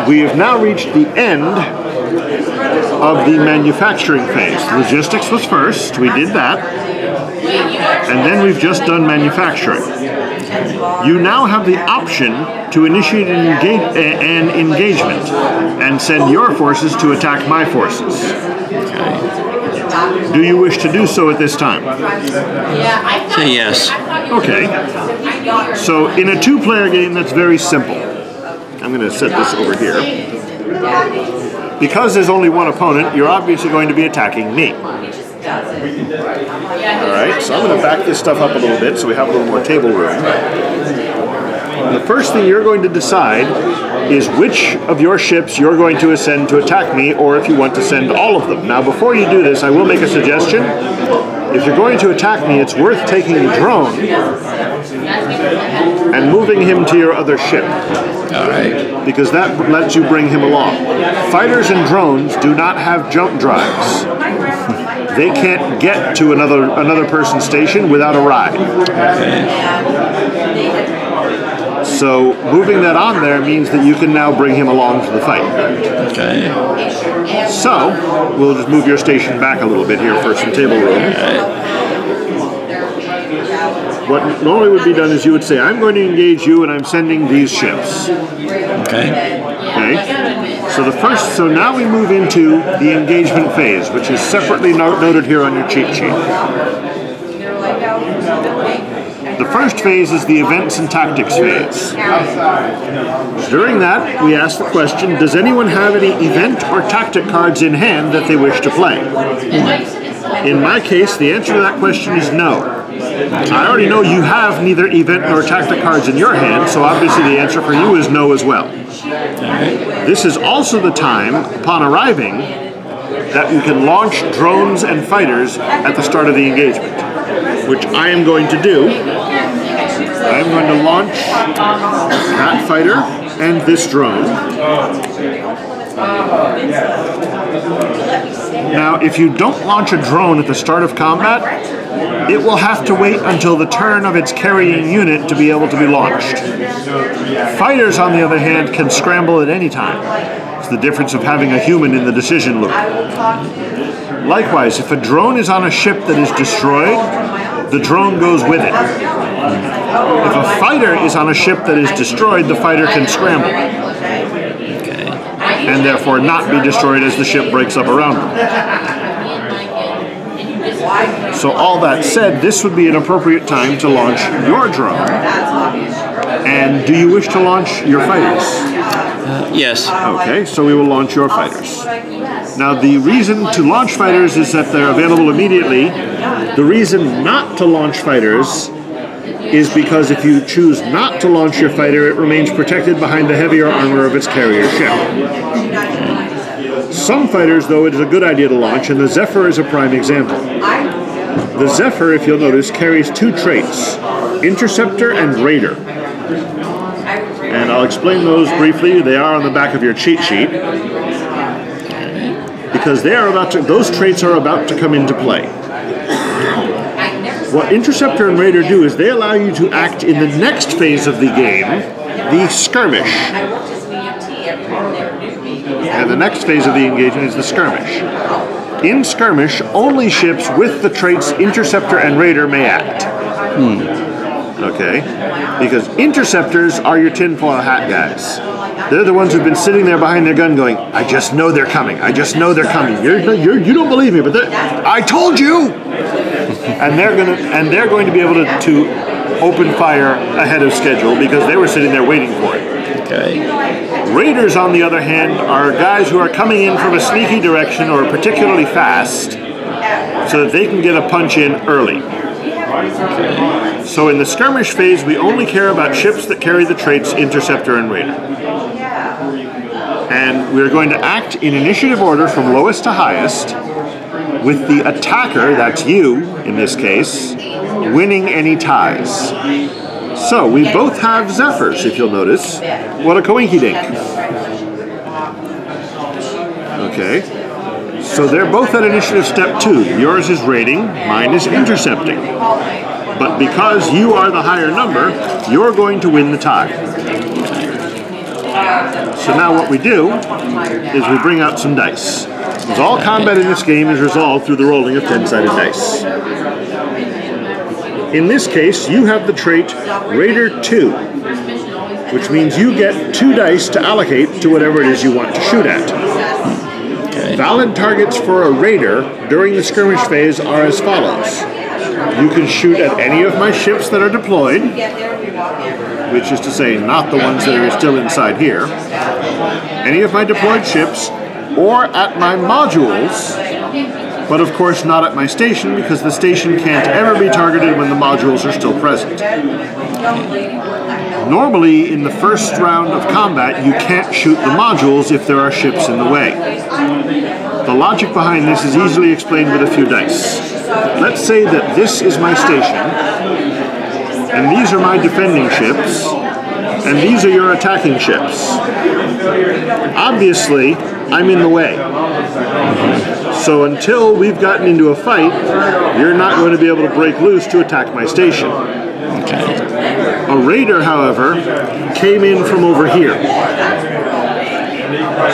We have now reached the end of the manufacturing phase. Logistics was first, we did that, and then we've just done manufacturing. You now have the option to initiate an engagement and send your forces to attack my forces. Okay. Do you wish to do so at this time? Say yes. Okay. So in a two-player game, that's very simple. I'm going to set this over here. Because there's only one opponent, you're obviously going to be attacking me. Alright, so I'm going to back this stuff up a little bit so we have a little more table room. The first thing you're going to decide is which of your ships you're going to send to attack me, or if you want to send all of them. Now, before you do this, I will make a suggestion. If you're going to attack me, it's worth taking a drone and moving him to your other ship. Alright. Because that lets you bring him along. Fighters and drones do not have jump drives. They can't get to another person's station without a ride. Okay. So moving that on there means that you can now bring him along to the fight. Okay. So we'll just move your station back a little bit here for some table room. What normally would be done is you would say, I'm going to engage you and I'm sending these ships. Okay. Okay. So now we move into the engagement phase, which is separately noted here on your cheat sheet. The first phase is the events and tactics phase. During that, we ask the question, does anyone have any event or tactic cards in hand that they wish to play? In my case, the answer to that question is no. I already know you have neither event nor tactic cards in your hand, so obviously the answer for you is no as well. This is also the time, upon arriving, that you can launch drones and fighters at the start of the engagement, which I am going to do. I am going to launch that fighter and this drone. Now, if you don't launch a drone at the start of combat, it will have to wait until the turn of its carrying unit to be able to be launched. Fighters, on the other hand, can scramble at any time. It's the difference of having a human in the decision loop. Likewise, if a drone is on a ship that is destroyed, the drone goes with it. If a fighter is on a ship that is destroyed, the fighter can scramble. And therefore not be destroyed as the ship breaks up around them. So all that said, this would be an appropriate time to launch your drone. And do you wish to launch your fighters? Yes. Okay, so we will launch your fighters. Now the reason to launch fighters is that they're available immediately. The reason not to launch fighters is because if you choose not to launch your fighter, it remains protected behind the heavier armor of its carrier ship. Some fighters, though, it is a good idea to launch, and the Zephyr is a prime example. The Zephyr, if you'll notice, carries two traits, Interceptor and Raider. And I'll explain those briefly. They are on the back of your cheat sheet. Because they are those traits are about to come into play. What Interceptor and Raider do is they allow you to act in the next phase of the game, the skirmish. And the next phase of the engagement is the skirmish. In skirmish, only ships with the traits Interceptor and Raider may act. Okay? Because Interceptors are your tinfoil hat guys. They're the ones who've been sitting there behind their gun going, I just know they're coming. I just know they're coming. You don't believe me, but I told you! And they're going to be able to open fire ahead of schedule because they were sitting there waiting for it. Okay. Raiders, on the other hand, are guys who are coming in from a sneaky direction or particularly fast so that they can get a punch in early. Okay. So in the skirmish phase, we only care about ships that carry the traits Interceptor and Raider. And we're going to act in initiative order from lowest to highest, with the attacker, that's you in this case, winning any ties. So we both have Zephyrs, if you'll notice. What a coinky-dink. Okay. So they're both at initiative step 2. Yours is raiding, mine is intercepting. But because you are the higher number, you're going to win the tie. So now what we do is we bring out some dice. Because all combat in this game is resolved through the rolling of 10-sided dice. In this case, you have the trait Raider 2, which means you get 2 dice to allocate to whatever it is you want to shoot at. Okay. Valid targets for a Raider during the skirmish phase are as follows. You can shoot at any of my ships that are deployed, which is to say not the ones that are still inside here, any of my deployed ships, or at my modules, but of course not at my station because the station can't ever be targeted when the modules are still present. Normally, in the first round of combat, you can't shoot the modules if there are ships in the way. The logic behind this is easily explained with a few dice. Let's say that this is my station, and these are my defending ships, and these are your attacking ships. Obviously, I'm in the way. So until we've gotten into a fight, you're not going to be able to break loose to attack my station. Okay. A Raider, however, came in from over here.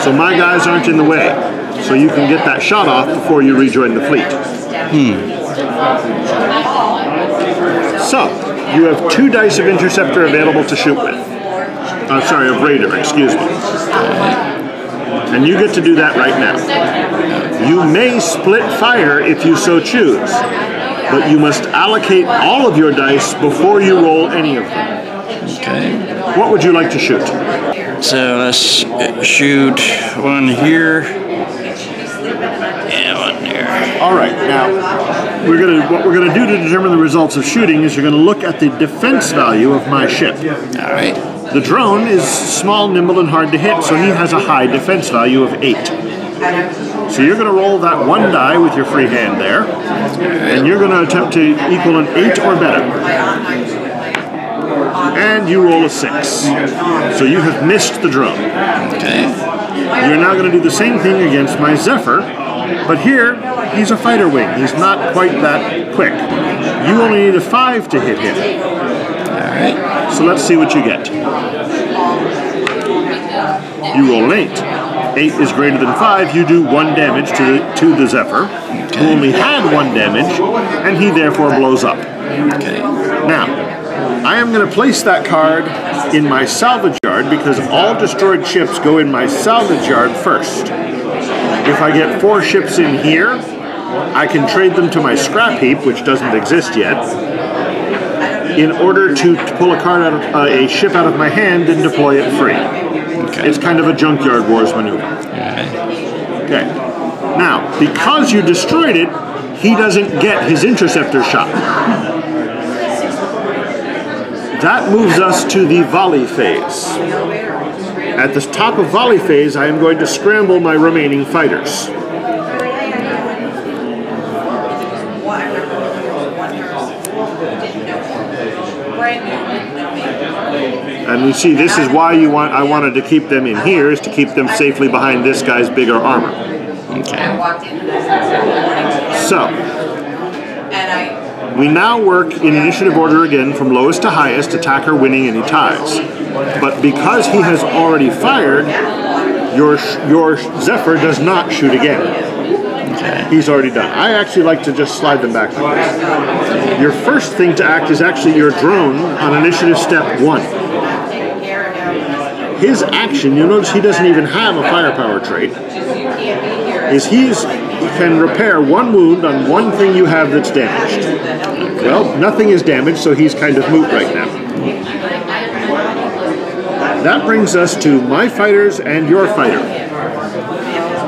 So my guys aren't in the way. So you can get that shot off before you rejoin the fleet. So, you have 2 dice of Interceptor available to shoot with. Sorry, of Raider, excuse me. And you get to do that right now. You may split fire if you so choose, but you must allocate all of your dice before you roll any of them. Okay. What would you like to shoot? So let's shoot one here. Yeah, one there. All right, now what we're gonna do to determine the results of shooting is you're gonna look at the defense value of my ship. All right. The drone is small, nimble, and hard to hit, so he has a high defense value of 8. So you're going to roll that 1 die with your free hand there, and you're going to attempt to equal an 8 or better. And you roll a 6. So you have missed the drone. Okay. You're now going to do the same thing against my Zephyr, but here, he's a fighter wing. He's not quite that quick. You only need a 5 to hit him. Alright. So let's see what you get. You roll an 8. 8 is greater than 5. You do 1 damage to the Zephyr, who only had 1 damage, and he therefore blows up. Okay. Now, I am going to place that card in my salvage yard because all destroyed ships go in my salvage yard first. If I get 4 ships in here, I can trade them to my scrap heap, which doesn't exist yet, in order to pull a card out of a ship out of my hand and deploy it free. Okay. It's kind of a junkyard wars maneuver. Okay. Now, because you destroyed it, he doesn't get his interceptor shot. That moves us to the volley phase. At the top of volley phase, I am going to scramble my remaining fighters. And you see, this is why I wanted to keep them in here, is to keep them safely behind this guy's bigger armor. Okay. So, we now work in initiative order again from lowest to highest, attacker winning any ties. But because he has already fired, your Zephyr does not shoot again. Okay. He's already done. I actually like to just slide them back like this. Your first thing to act is actually your drone on initiative step 1. His action, you'll notice he doesn't even have a firepower trait, is he can repair 1 wound on 1 thing you have that's damaged. Well, nothing is damaged, so he's kind of moot right now. That brings us to my fighters and your fighter.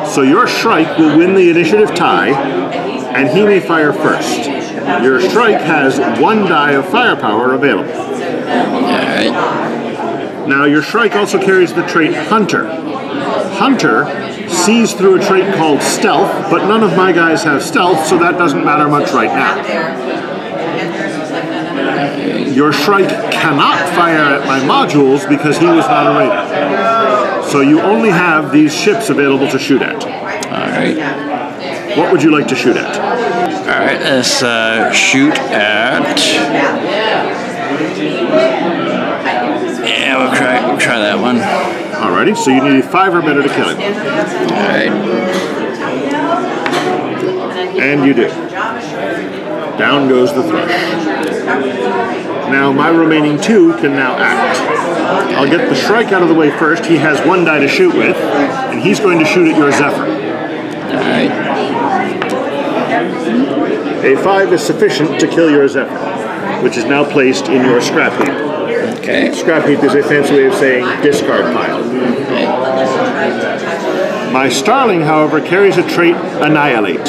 So your Shrike will win the initiative tie, and he may fire first. Your Shrike has 1 die of firepower available. Alright. Now your Shrike also carries the trait Hunter. Hunter sees through a trait called Stealth, but none of my guys have Stealth, so that doesn't matter much right now. Your Shrike cannot fire at my modules because he was not a raider. So you only have these ships available to shoot at. Alright. What would you like to shoot at? Alright, let's shoot at... Yeah, we'll try that one. Alrighty, so you need a 5 or better to kill him. Alright. And you do. Down goes the Thrush. Now my remaining 2 can now act. I'll get the Shrike out of the way first. He has 1 die to shoot with, and he's going to shoot at your Zephyr. Alright. A 5 is sufficient to kill your Zephyr, which is now placed in your scrap heap. Okay. Scrap heap is a fancy way of saying discard pile. Okay. My Starling, however, carries a trait Annihilate.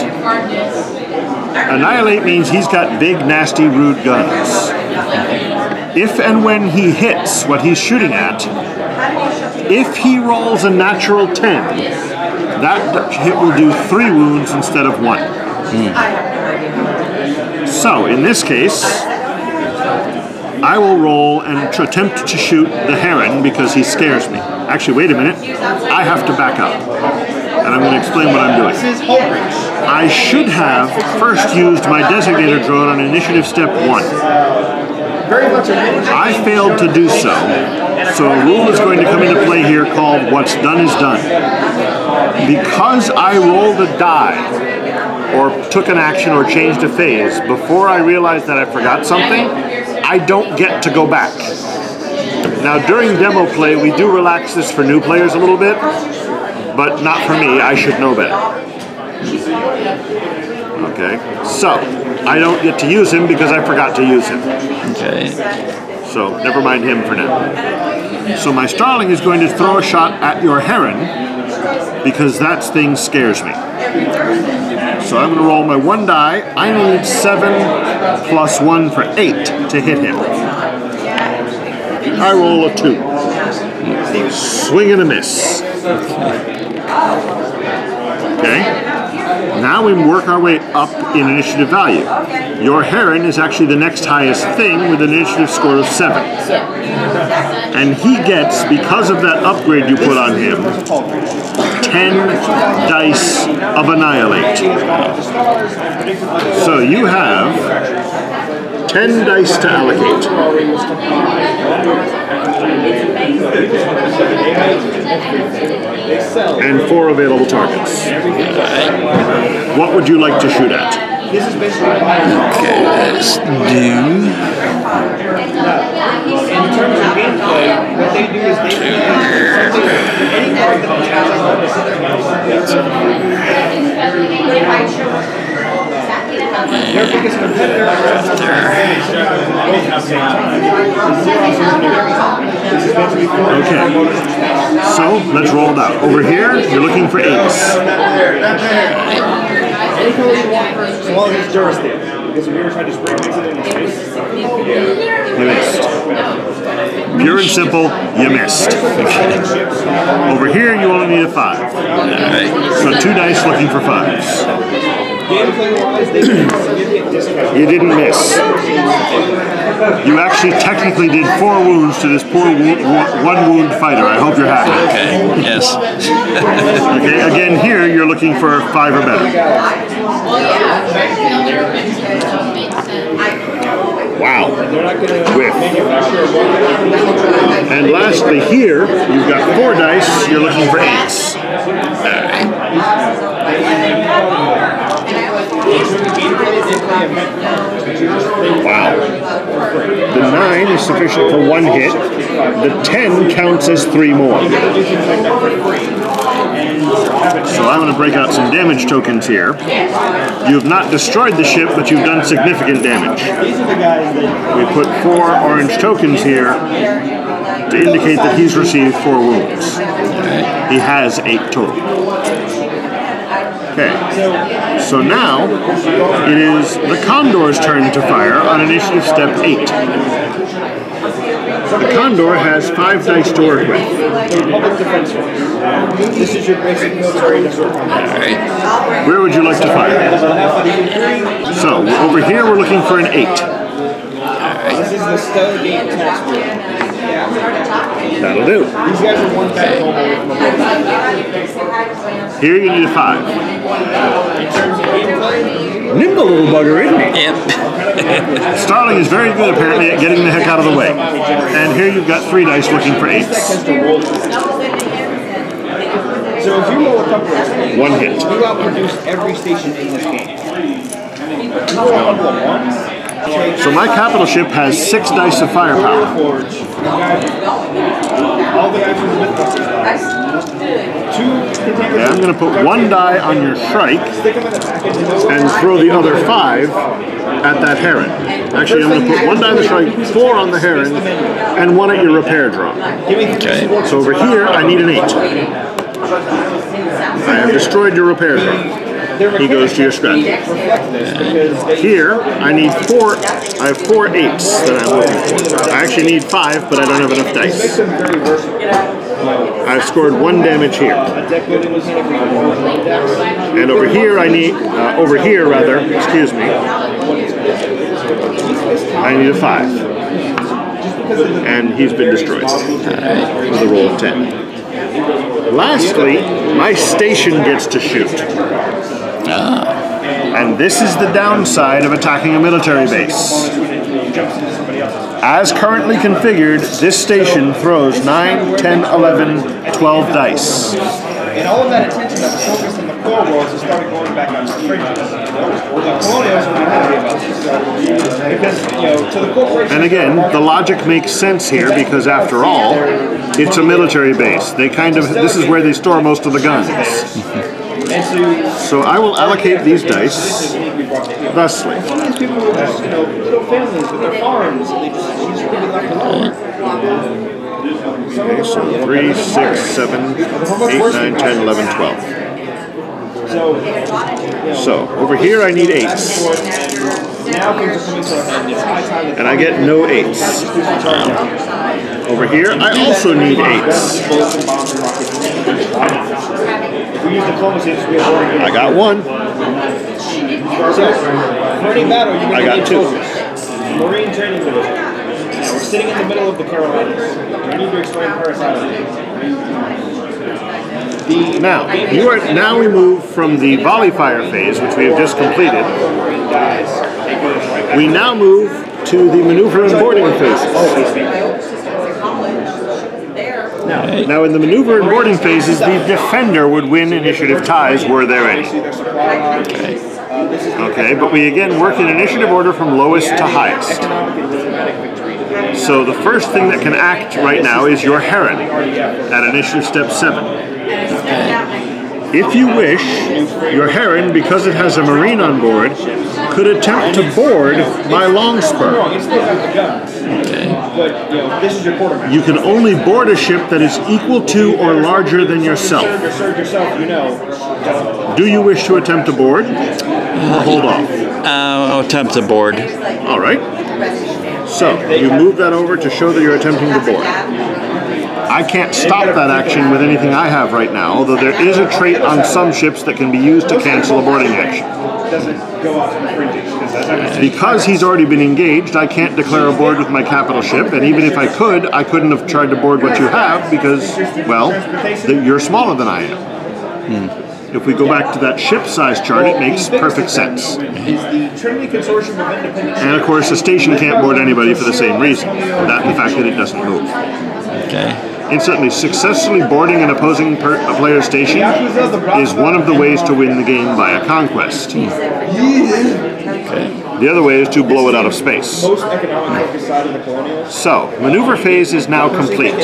Annihilate means he's got big, nasty, rude guns. If and when he hits what he's shooting at, if he rolls a natural 10, that hit will do 3 wounds instead of 1. So, in this case, I will roll and attempt to shoot the Heron because he scares me. Actually, wait a minute. I have to back up. And I'm going to explain what I'm doing. I should have first used my designator drone on initiative step 1. I failed to do so. So a rule is going to come into play here called what's done is done. Because I rolled a die, or took an action or changed a phase, before I realized that I forgot something, I don't get to go back. Now during demo play, we do relax this for new players a little bit, but not for me. I should know better. Okay, so I don't get to use him because I forgot to use him. Okay. So never mind him for now. So my Starling is going to throw a shot at your Heron because that thing scares me. So I'm going to roll my 1 die. I need 7 plus 1 for 8 to hit him. I roll a 2. Swing and a miss. Okay. Now we work our way up in initiative value. Your Heron is actually the next highest thing with an initiative score of 7. And he gets, because of that upgrade you put on him, 10 dice of Annihilate. So you have 10 dice to allocate. And 4 available targets. What would you like to shoot at? Okay, let's do... In terms of gameplay, what they do is they any card that their biggest competitor Okay, so let's roll it out. Over here, you're looking for 8s. Any color you want first, as long as it's Durastan. Because if we ever tried to spray mix it in his face, You missed. Pure and simple, you missed. Over here, you only need a 5. So 2 dice looking for 5s. gameplay-wise, they get a significant discount. You didn't miss. You actually technically did 4 wounds to this poor 1 wound fighter. I hope you're happy. Okay, yes. Okay, again here you're looking for 5 or better. Wow. Whiff. And lastly here, you've got 4 dice, you're looking for 8s. Wow. The 9 is sufficient for 1 hit. The 10 counts as 3 more. So I'm going to break out some damage tokens here. You have not destroyed the ship, but you've done significant damage. We put 4 orange tokens here to indicate that he's received 4 wounds. He has 8 total. Okay, so now it is the Condor's turn to fire on initiative step 8. The Condor has 5 dice to work with. This is your basic military defense. Alright. Where would you like to fire? So, over here we're looking for an 8. This is the Stargate task force. That'll do. These guys are 1 back over with Here you need a 5. In terms of gameplay, Nimble little bugger, isn't he? Yep. Starling is very good apparently at getting the heck out of the way. And here you've got 3 dice looking for 8s. so if you roll a couple of 1 hit. you outproduce every station in this game. You roll a couple of 1s. So my capital ship has 6 dice of firepower. All the guys from the Mythbusters dice. 2 containers. Okay, I'm going to put 1 die on your Shrike Stick them in the package and throw the other 5 at that Heron. Actually, I'm going to put 1 die on the Shrike, 4 on the Heron, and 1 at your repair drop. Okay. So over here, I need an 8. I have destroyed your repair drop. He goes to your scratch. Here, I need 4. I have 4 8s that I'm looking for. I actually need 5, but I don't have enough dice. I've scored 1 damage here. And over here, I need, excuse me, I need a 5. And he's been destroyed with a roll of 10. Lastly, my station gets to shoot. And this is the downside of attacking a military base. As currently configured, this station throws 9, 10, 11, 12 dice. And all of that attention that was focused in the core worlds is started going back out to the fringes. The colonials are not happy about this. Because, to the corporation... And again, the logic makes sense here because after all, it's a military base. They this is where they store most of the guns. So I will allocate these dice thusly. These people who have little families with their farms, and they just to be left alone. Okay, so 3, 6, 7, 8, 9, 10, 11, 12. So over here I need 8s. And I get no 8s. Over here I also need 8s. I got 1. I got 2. Marine training division. We're sitting in the middle of the Carolinas. We need to explain parasitism. Now we move from the volley fire phase, which we have just completed. We now move to the maneuver and boarding phases. Now in the maneuver and boarding phases, the defender would win initiative ties were there any. Okay, but we again work in initiative order from lowest to highest. So the first thing that can act right now is your Heron at initiative step 7. If you wish, your Heron, because it has a Marine on board, could attempt to board my Longspur. You can only board a ship that is equal to or larger than yourself. Do you wish to attempt to board? Or hold off? I'll attempt to board. All right. So, you move that over to show that you're attempting to board. I can't stop that action with anything I have right now, although there is a trait on some ships that can be used to cancel a boarding action. doesn't go out to the fringes. Because he's already been engaged, I can't declare a board with my capital ship, and even if I couldn't have tried to board what you have because, well, you're smaller than I am. If we go back to that ship size chart, it makes perfect sense. And of course, a station can't board anybody for the same reason, that and the fact that it doesn't move. Okay. Instantly, successfully boarding an opposing player's station is one of the ways to win the game via conquest. The other way is to blow it out of space. So, maneuver phase is now complete.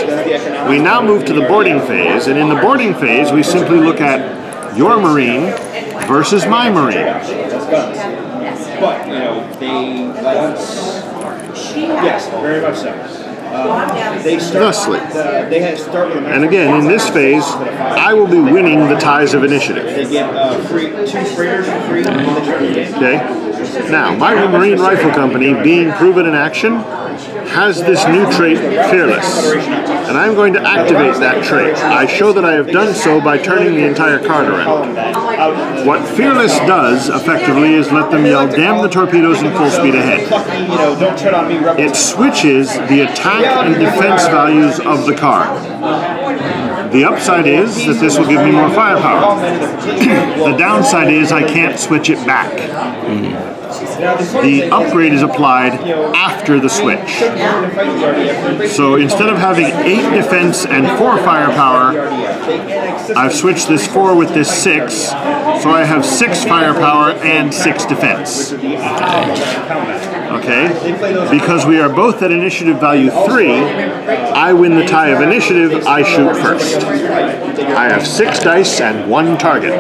We now move to the boarding phase, and in the boarding phase, we simply look at your Marine versus my Marine. But, you know, they let us... Yes, very much so. Thusly. And again, in this phase, I will be winning the ties of initiative. They get 2 freighters for free when they start the game. Okay. Now, my Marine Rifle Company, being proven in action, has this new trait, Fearless. And I'm going to activate that trait. I show that I have done so by turning the entire card around. What Fearless does, effectively, is let them yell, "Damn the torpedoes," in full speed ahead. It switches the attack and defense values of the card. The upside is that this will give me more firepower. The downside is I can't switch it back. The upgrade is applied after the switch. So instead of having 8 defense and 4 firepower, I've switched this 4 with this 6, so I have 6 firepower and 6 defense. Okay? Because we are both at initiative value 3, I win the tie of initiative, I shoot first. I have 6 dice and 1 target.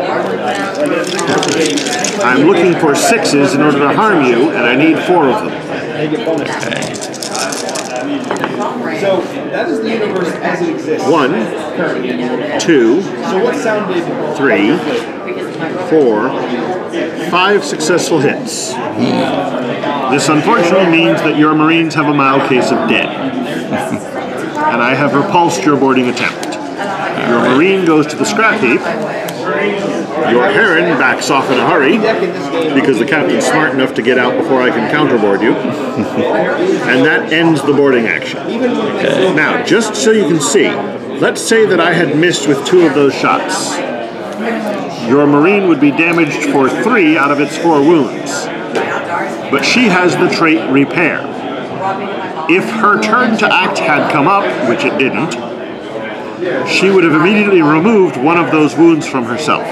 I'm looking for 6s in order to harm you, and I need 4 of them. Okay. So that is the universe as it exists. 1, 2, so what sounded 3, 4, 5 successful hits. This unfortunately means that your Marines have a mild case of dead. And I have repulsed your boarding attempt. Your Marine goes to the scrap heap. Your Heron backs off in a hurry, because the captain's smart enough to get out before I can counterboard you. And that ends the boarding action. Okay. Now, just so you can see, let's say that I had missed with 2 of those shots. Your Marine would be damaged for 3 out of its 4 wounds. But she has the trait Repair. If her turn to act had come up, which it didn't, she would have immediately removed 1 of those wounds from herself.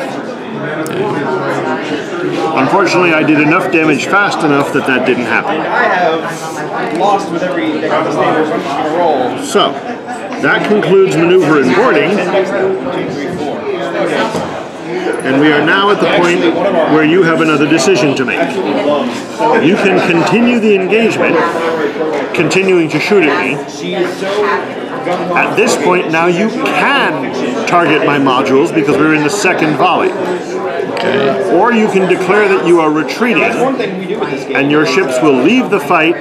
Unfortunately, I did enough damage fast enough that that didn't happen. I have lost with every roll. So, that concludes maneuver and boarding. And we are now at the point where you have another decision to make. You can continue the engagement, continuing to shoot at me. At this point, now you can target my modules because we're in the second volley. Okay. Or you can declare that you are retreating, and your ships will leave the fight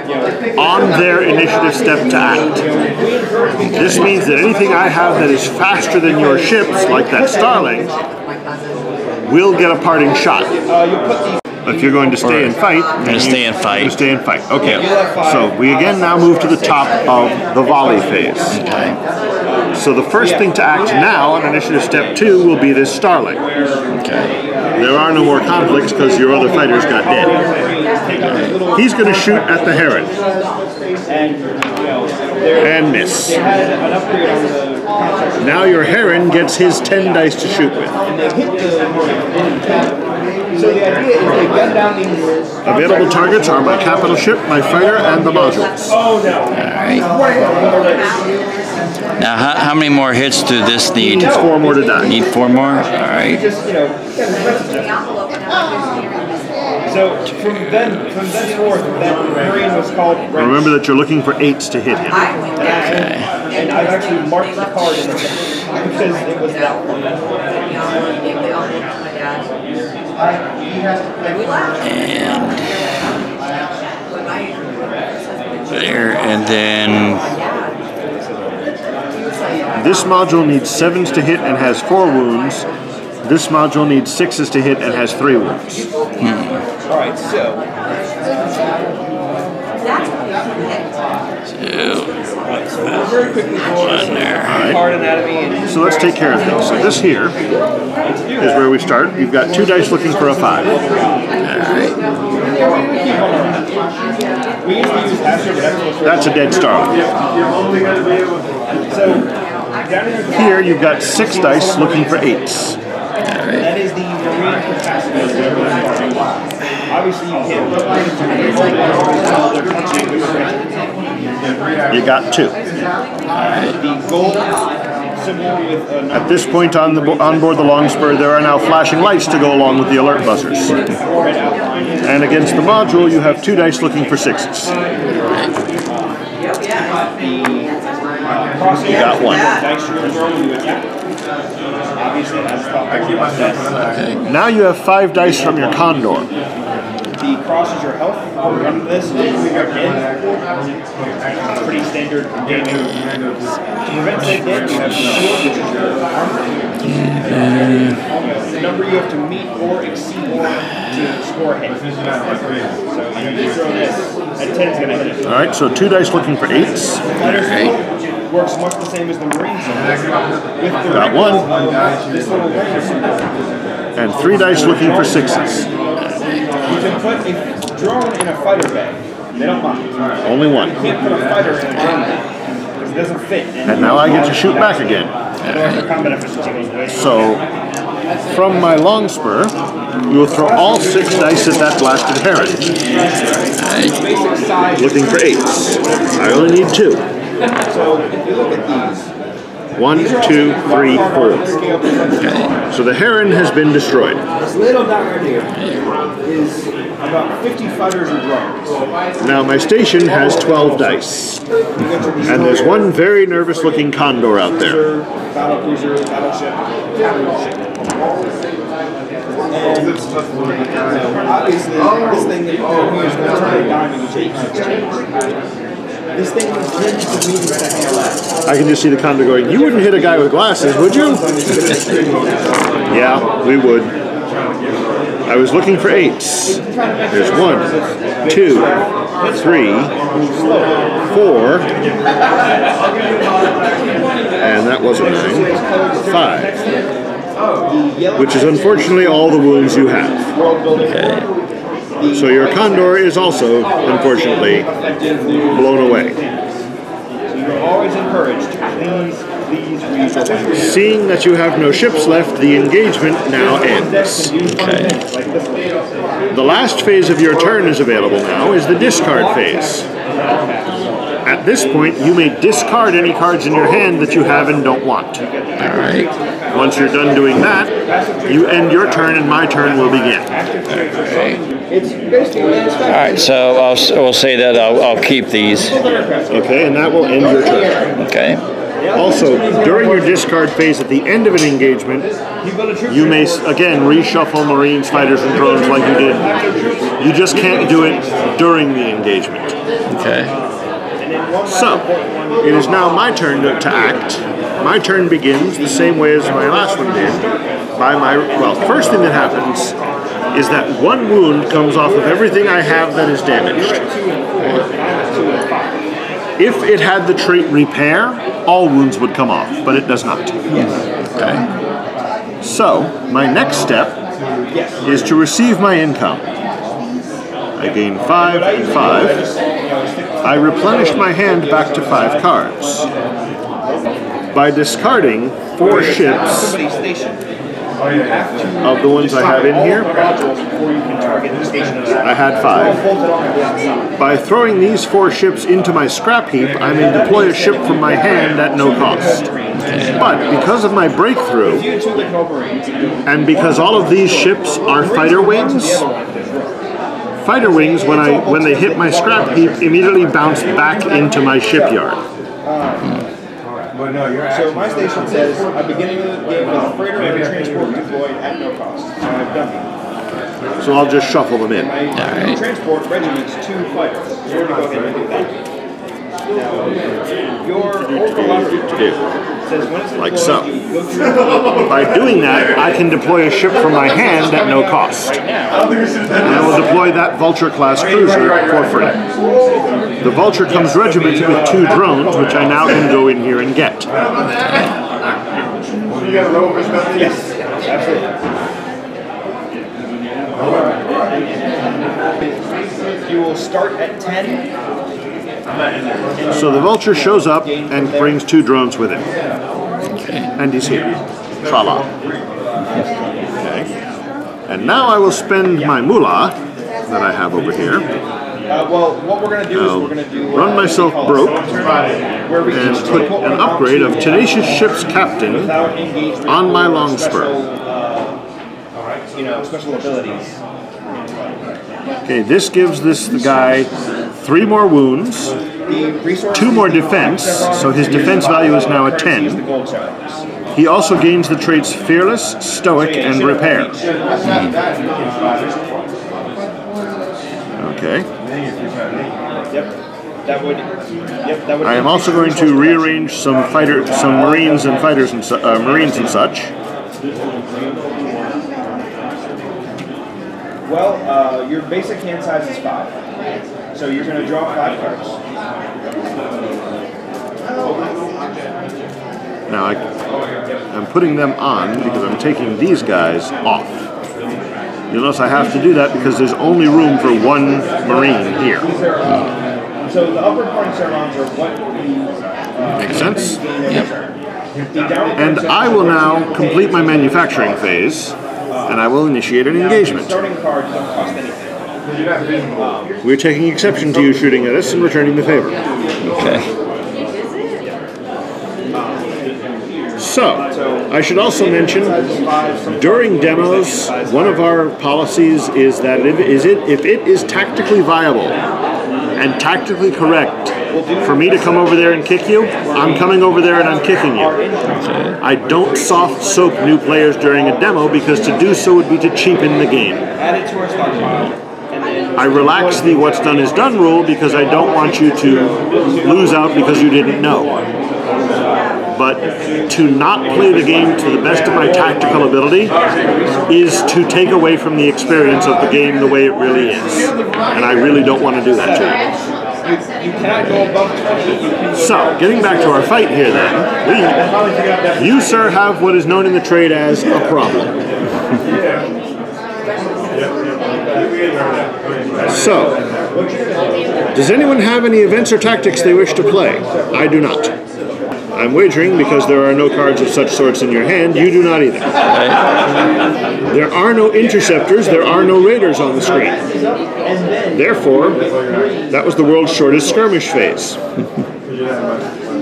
on their initiative step to act. This means that anything I have that is faster than your ships, like that Starling, will get a parting shot. If you're going to stay and fight, I'm going to stay and fight. Stay and fight. Okay. So we again now move to the top of the volley phase. Okay. So the first thing to act now on initiative step 2 will be this Starling. Okay. There are no more conflicts because your other fighters got dead. He's going to shoot at the Heron. And miss. Now your Heron gets his 10 dice to shoot with. So the idea is they gun down these... Available targets are my capital ship, my fighter, and the modules. Alright. Now, how many more hits do this need? It's 4 more to die. Need 4 more? Alright. So from thenceforth, that Marine was called... Remember that you're looking for 8s to hit him. Okay. And I've actually marked the card in because it was that one. And there, and then this module needs 7s to hit and has 4 wounds. This module needs 6s to hit and has 3 wounds. Alright, so. So we'll very quickly go over some card anatomy. And so let's take care of things. So this here is where we start. You've got 2 dice looking for a 5. That's a dead starling. Here you've got 6 dice looking for 8s. That is the marine capacity. Obviously, you can't. You got 2. The gold symbol with at this point on board the Longspur, there are now flashing lights to go along with the alert buzzers. And against the module, you have 2 dice looking for 6s. You got 1. Now you have 5 dice from your Condor. The cross is your health. Run this and you're dead. Pretty standard gaming. To prevent said dead, you have shield, which is your armor. The number you have to meet or exceed to score a hit. So you throw this. At 10 is going to hit it. Alright, so 2 dice looking for 8s. Works much the same as the Marine symbol. Got 1. This little and 3 dice looking for 6s. You can put a drone in a fighter bag. They don't mind. Only 1. You can't put a fighter in a drone bag because it doesn't fit. And now I get to shoot back again. So, from my Longspur, we will throw all 6 dice at that blasted heron. Looking for 8s. I only need 2. So, if you look at these, 1, 2, 3, 4. Okay. So the heron has been destroyed. This little dot right here is about 50 fighters and drones. Now my station has 12 dice. And there's one very nervous looking Condor out there. Battle cruiser, battleship, battleship. And obviously, this thing that you're doing here is going to turn a dime in each exchange. This thing is meant to be the I can just see the Condor going, you wouldn't hit a guy with glasses, would you? Yeah, we would. I was looking for 8s. There's 1, 2, 3, 4, and that wasn't 9, 5, which is unfortunately all the wounds you have. Okay. So your Condor is also, unfortunately, blown away. So you're always encouraged to please read your language. Seeing that you have no ships left, the engagement now ends. Okay. The last phase of your turn is available now, is the discard phase. At this point, you may discard any cards in your hand that you have and don't want. Alright. Once you're done doing that, you end your turn and my turn will begin. Alright, so we'll say that I'll keep these. Okay, and that will end your turn. Okay. Also, during your discard phase at the end of an engagement, you may again reshuffle Marines, fighters, and drones like you did. You just can't do it during the engagement. Okay. So, it is now my turn to act. My turn begins the same way as my last one did. Well, first thing that happens is that 1 wound comes off of everything I have that is damaged. If it had the trait repair, all wounds would come off, but it does not. Okay. So, my next step is to receive my income. I gain 5 and 5. I replenish my hand back to 5 cards. By discarding 4 ships of the ones I have in here, I had 5. By throwing these 4 ships into my scrap heap, I may deploy a ship from my hand at no cost. But because of my breakthrough, and because all of these ships are fighter wings, when they hit my scrap heap, immediately bounce back into my shipyard. So my station says, I'm beginning the game with a freighter and a transport deployed at no cost. So I've done that. So I'll just shuffle them in. My transport regiments 2 fighters. So we're going to go ahead and do that. Now, your overlord like so. By doing that, I can deploy a ship from my hand at no cost. And I will deploy that Vulture-class cruiser for free. The Vulture comes regimented with 2 drones, which I now can go in here and get. Yes, absolutely. You will start at 10. So the Vulture shows up and brings 2 drones with him. And he's here. Tra-la. Okay. And now I will spend my moolah that I have over here. Well, what we're going to do is we're going to do... run myself broke and put an upgrade of Tenacious Ship's Captain on my Longspur. Special abilities. Okay, this gives this guy 3 more wounds, 2 more defense, so his defense value is now a 10. He also gains the traits Fearless, Stoic, and Repair. Okay. I am also going to rearrange some Marines and fighters and Marines and such. Well, your basic hand size is 5, so you're going to draw 5 cards. Now I'm putting them on because I'm taking these guys off. You'll notice I have to do that because there's only room for 1 Marine here. So the upper part of sermons are what Makes sense? Yep. And I will now complete my manufacturing phase, and I will initiate an engagement. Starting cards don't cost anything. We're taking exception to you shooting at us and returning the favor. Okay. So, I should also mention, during demos, one of our policies is that if it is tactically viable and tactically correct for me to come over there and kick you, I'm coming over there and I'm kicking you. I don't soft soap new players during a demo because to do so would be to cheapen the game. I relax the what's done is done rule because I don't want you to lose out because you didn't know. But to not play the game to the best of my tactical ability is to take away from the experience of the game the way it really is. And I really don't want to do that to you. So, getting back to our fight here then, you, sir, have what is known in the trade as a problem. So, does anyone have any events or tactics they wish to play? I do not. I'm wagering because there are no cards of such sorts in your hand, you do not either. There are no interceptors, there are no raiders on the screen. Therefore, that was the world's shortest skirmish phase.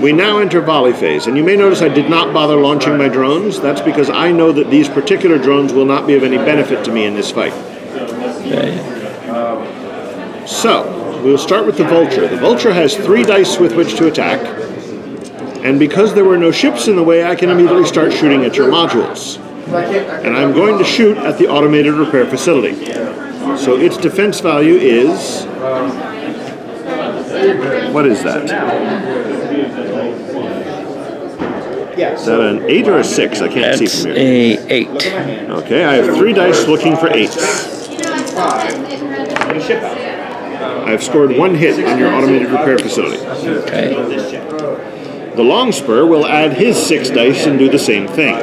We now enter volley phase, and you may notice I did not bother launching my drones. That's because I know that these particular drones will not be of any benefit to me in this fight. So, we'll start with the Vulture. The Vulture has 3 dice with which to attack. And because there were no ships in the way, I can immediately start shooting at your modules. And I'm going to shoot at the automated repair facility. So its defense value is... what is that? Is that an 8 or a 6? I can't see from here. That's a 8. Okay, I have 3 dice looking for 8s. I've scored 1 hit on your automated repair facility. Okay. The Longspur will add his 6 dice and do the same thing.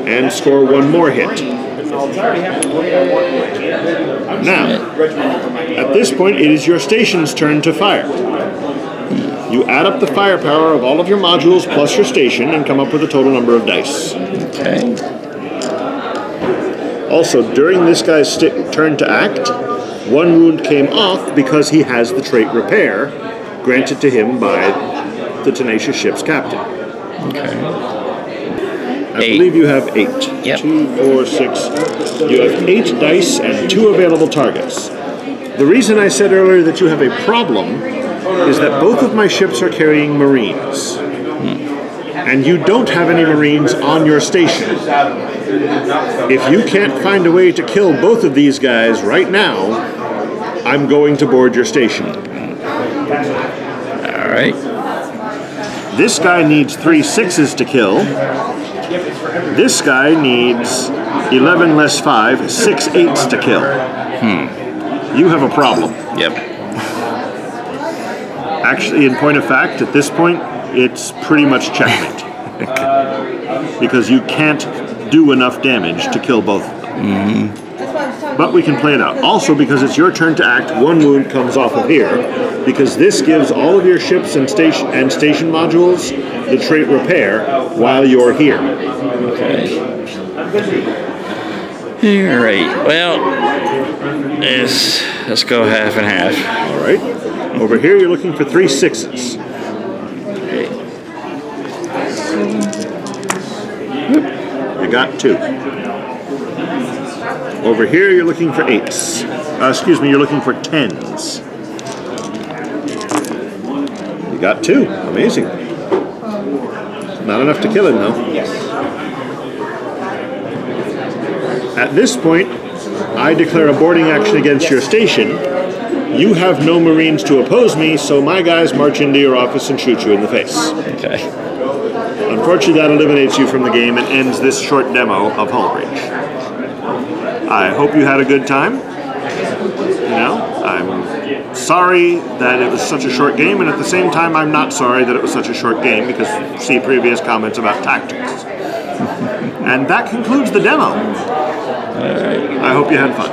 And score 1 more hit. Now, at this point, it is your station's turn to fire. You add up the firepower of all of your modules plus your station and come up with a total number of dice. Okay. Also, during this guy's turn to act, 1 wound came off because he has the trait Repair, granted to him by the Tenacious Ship's Captain. Okay. I believe you have 8. Yep. 2, 4, 6. You have 8 dice and 2 available targets. The reason I said earlier that you have a problem is that both of my ships are carrying Marines. And you don't have any Marines on your station. If you can't find a way to kill both of these guys right now, I'm going to board your station. All right. This guy needs 3 6s to kill. This guy needs 11 less 5, 6 8s to kill. You have a problem. Yep. Actually, in point of fact, at this point, it's pretty much checkmate. Because you can't do enough damage to kill both of them. But we can play it out. Also, because it's your turn to act, 1 wound comes off of here. Because this gives all of your ships and station modules the trait repair while you're here. Okay. All right. Well, let's go half and half. All right. Over here, you're looking for 3 6s. Okay. You got 2. Over here, you're looking for 8s. Excuse me, you're looking for 10s. You got 2. Amazing. Not enough to kill him, though. Yes. At this point, I declare a boarding action against your station. You have no Marines to oppose me, so my guys march into your office and shoot you in the face. Okay. Unfortunately, that eliminates you from the game and ends this short demo of Hull Breach. I hope you had a good time. You know, I'm sorry that it was such a short game, and at the same time, I'm not sorry that it was such a short game, because see previous comments about tactics. And that concludes the demo. All right. I hope you had fun.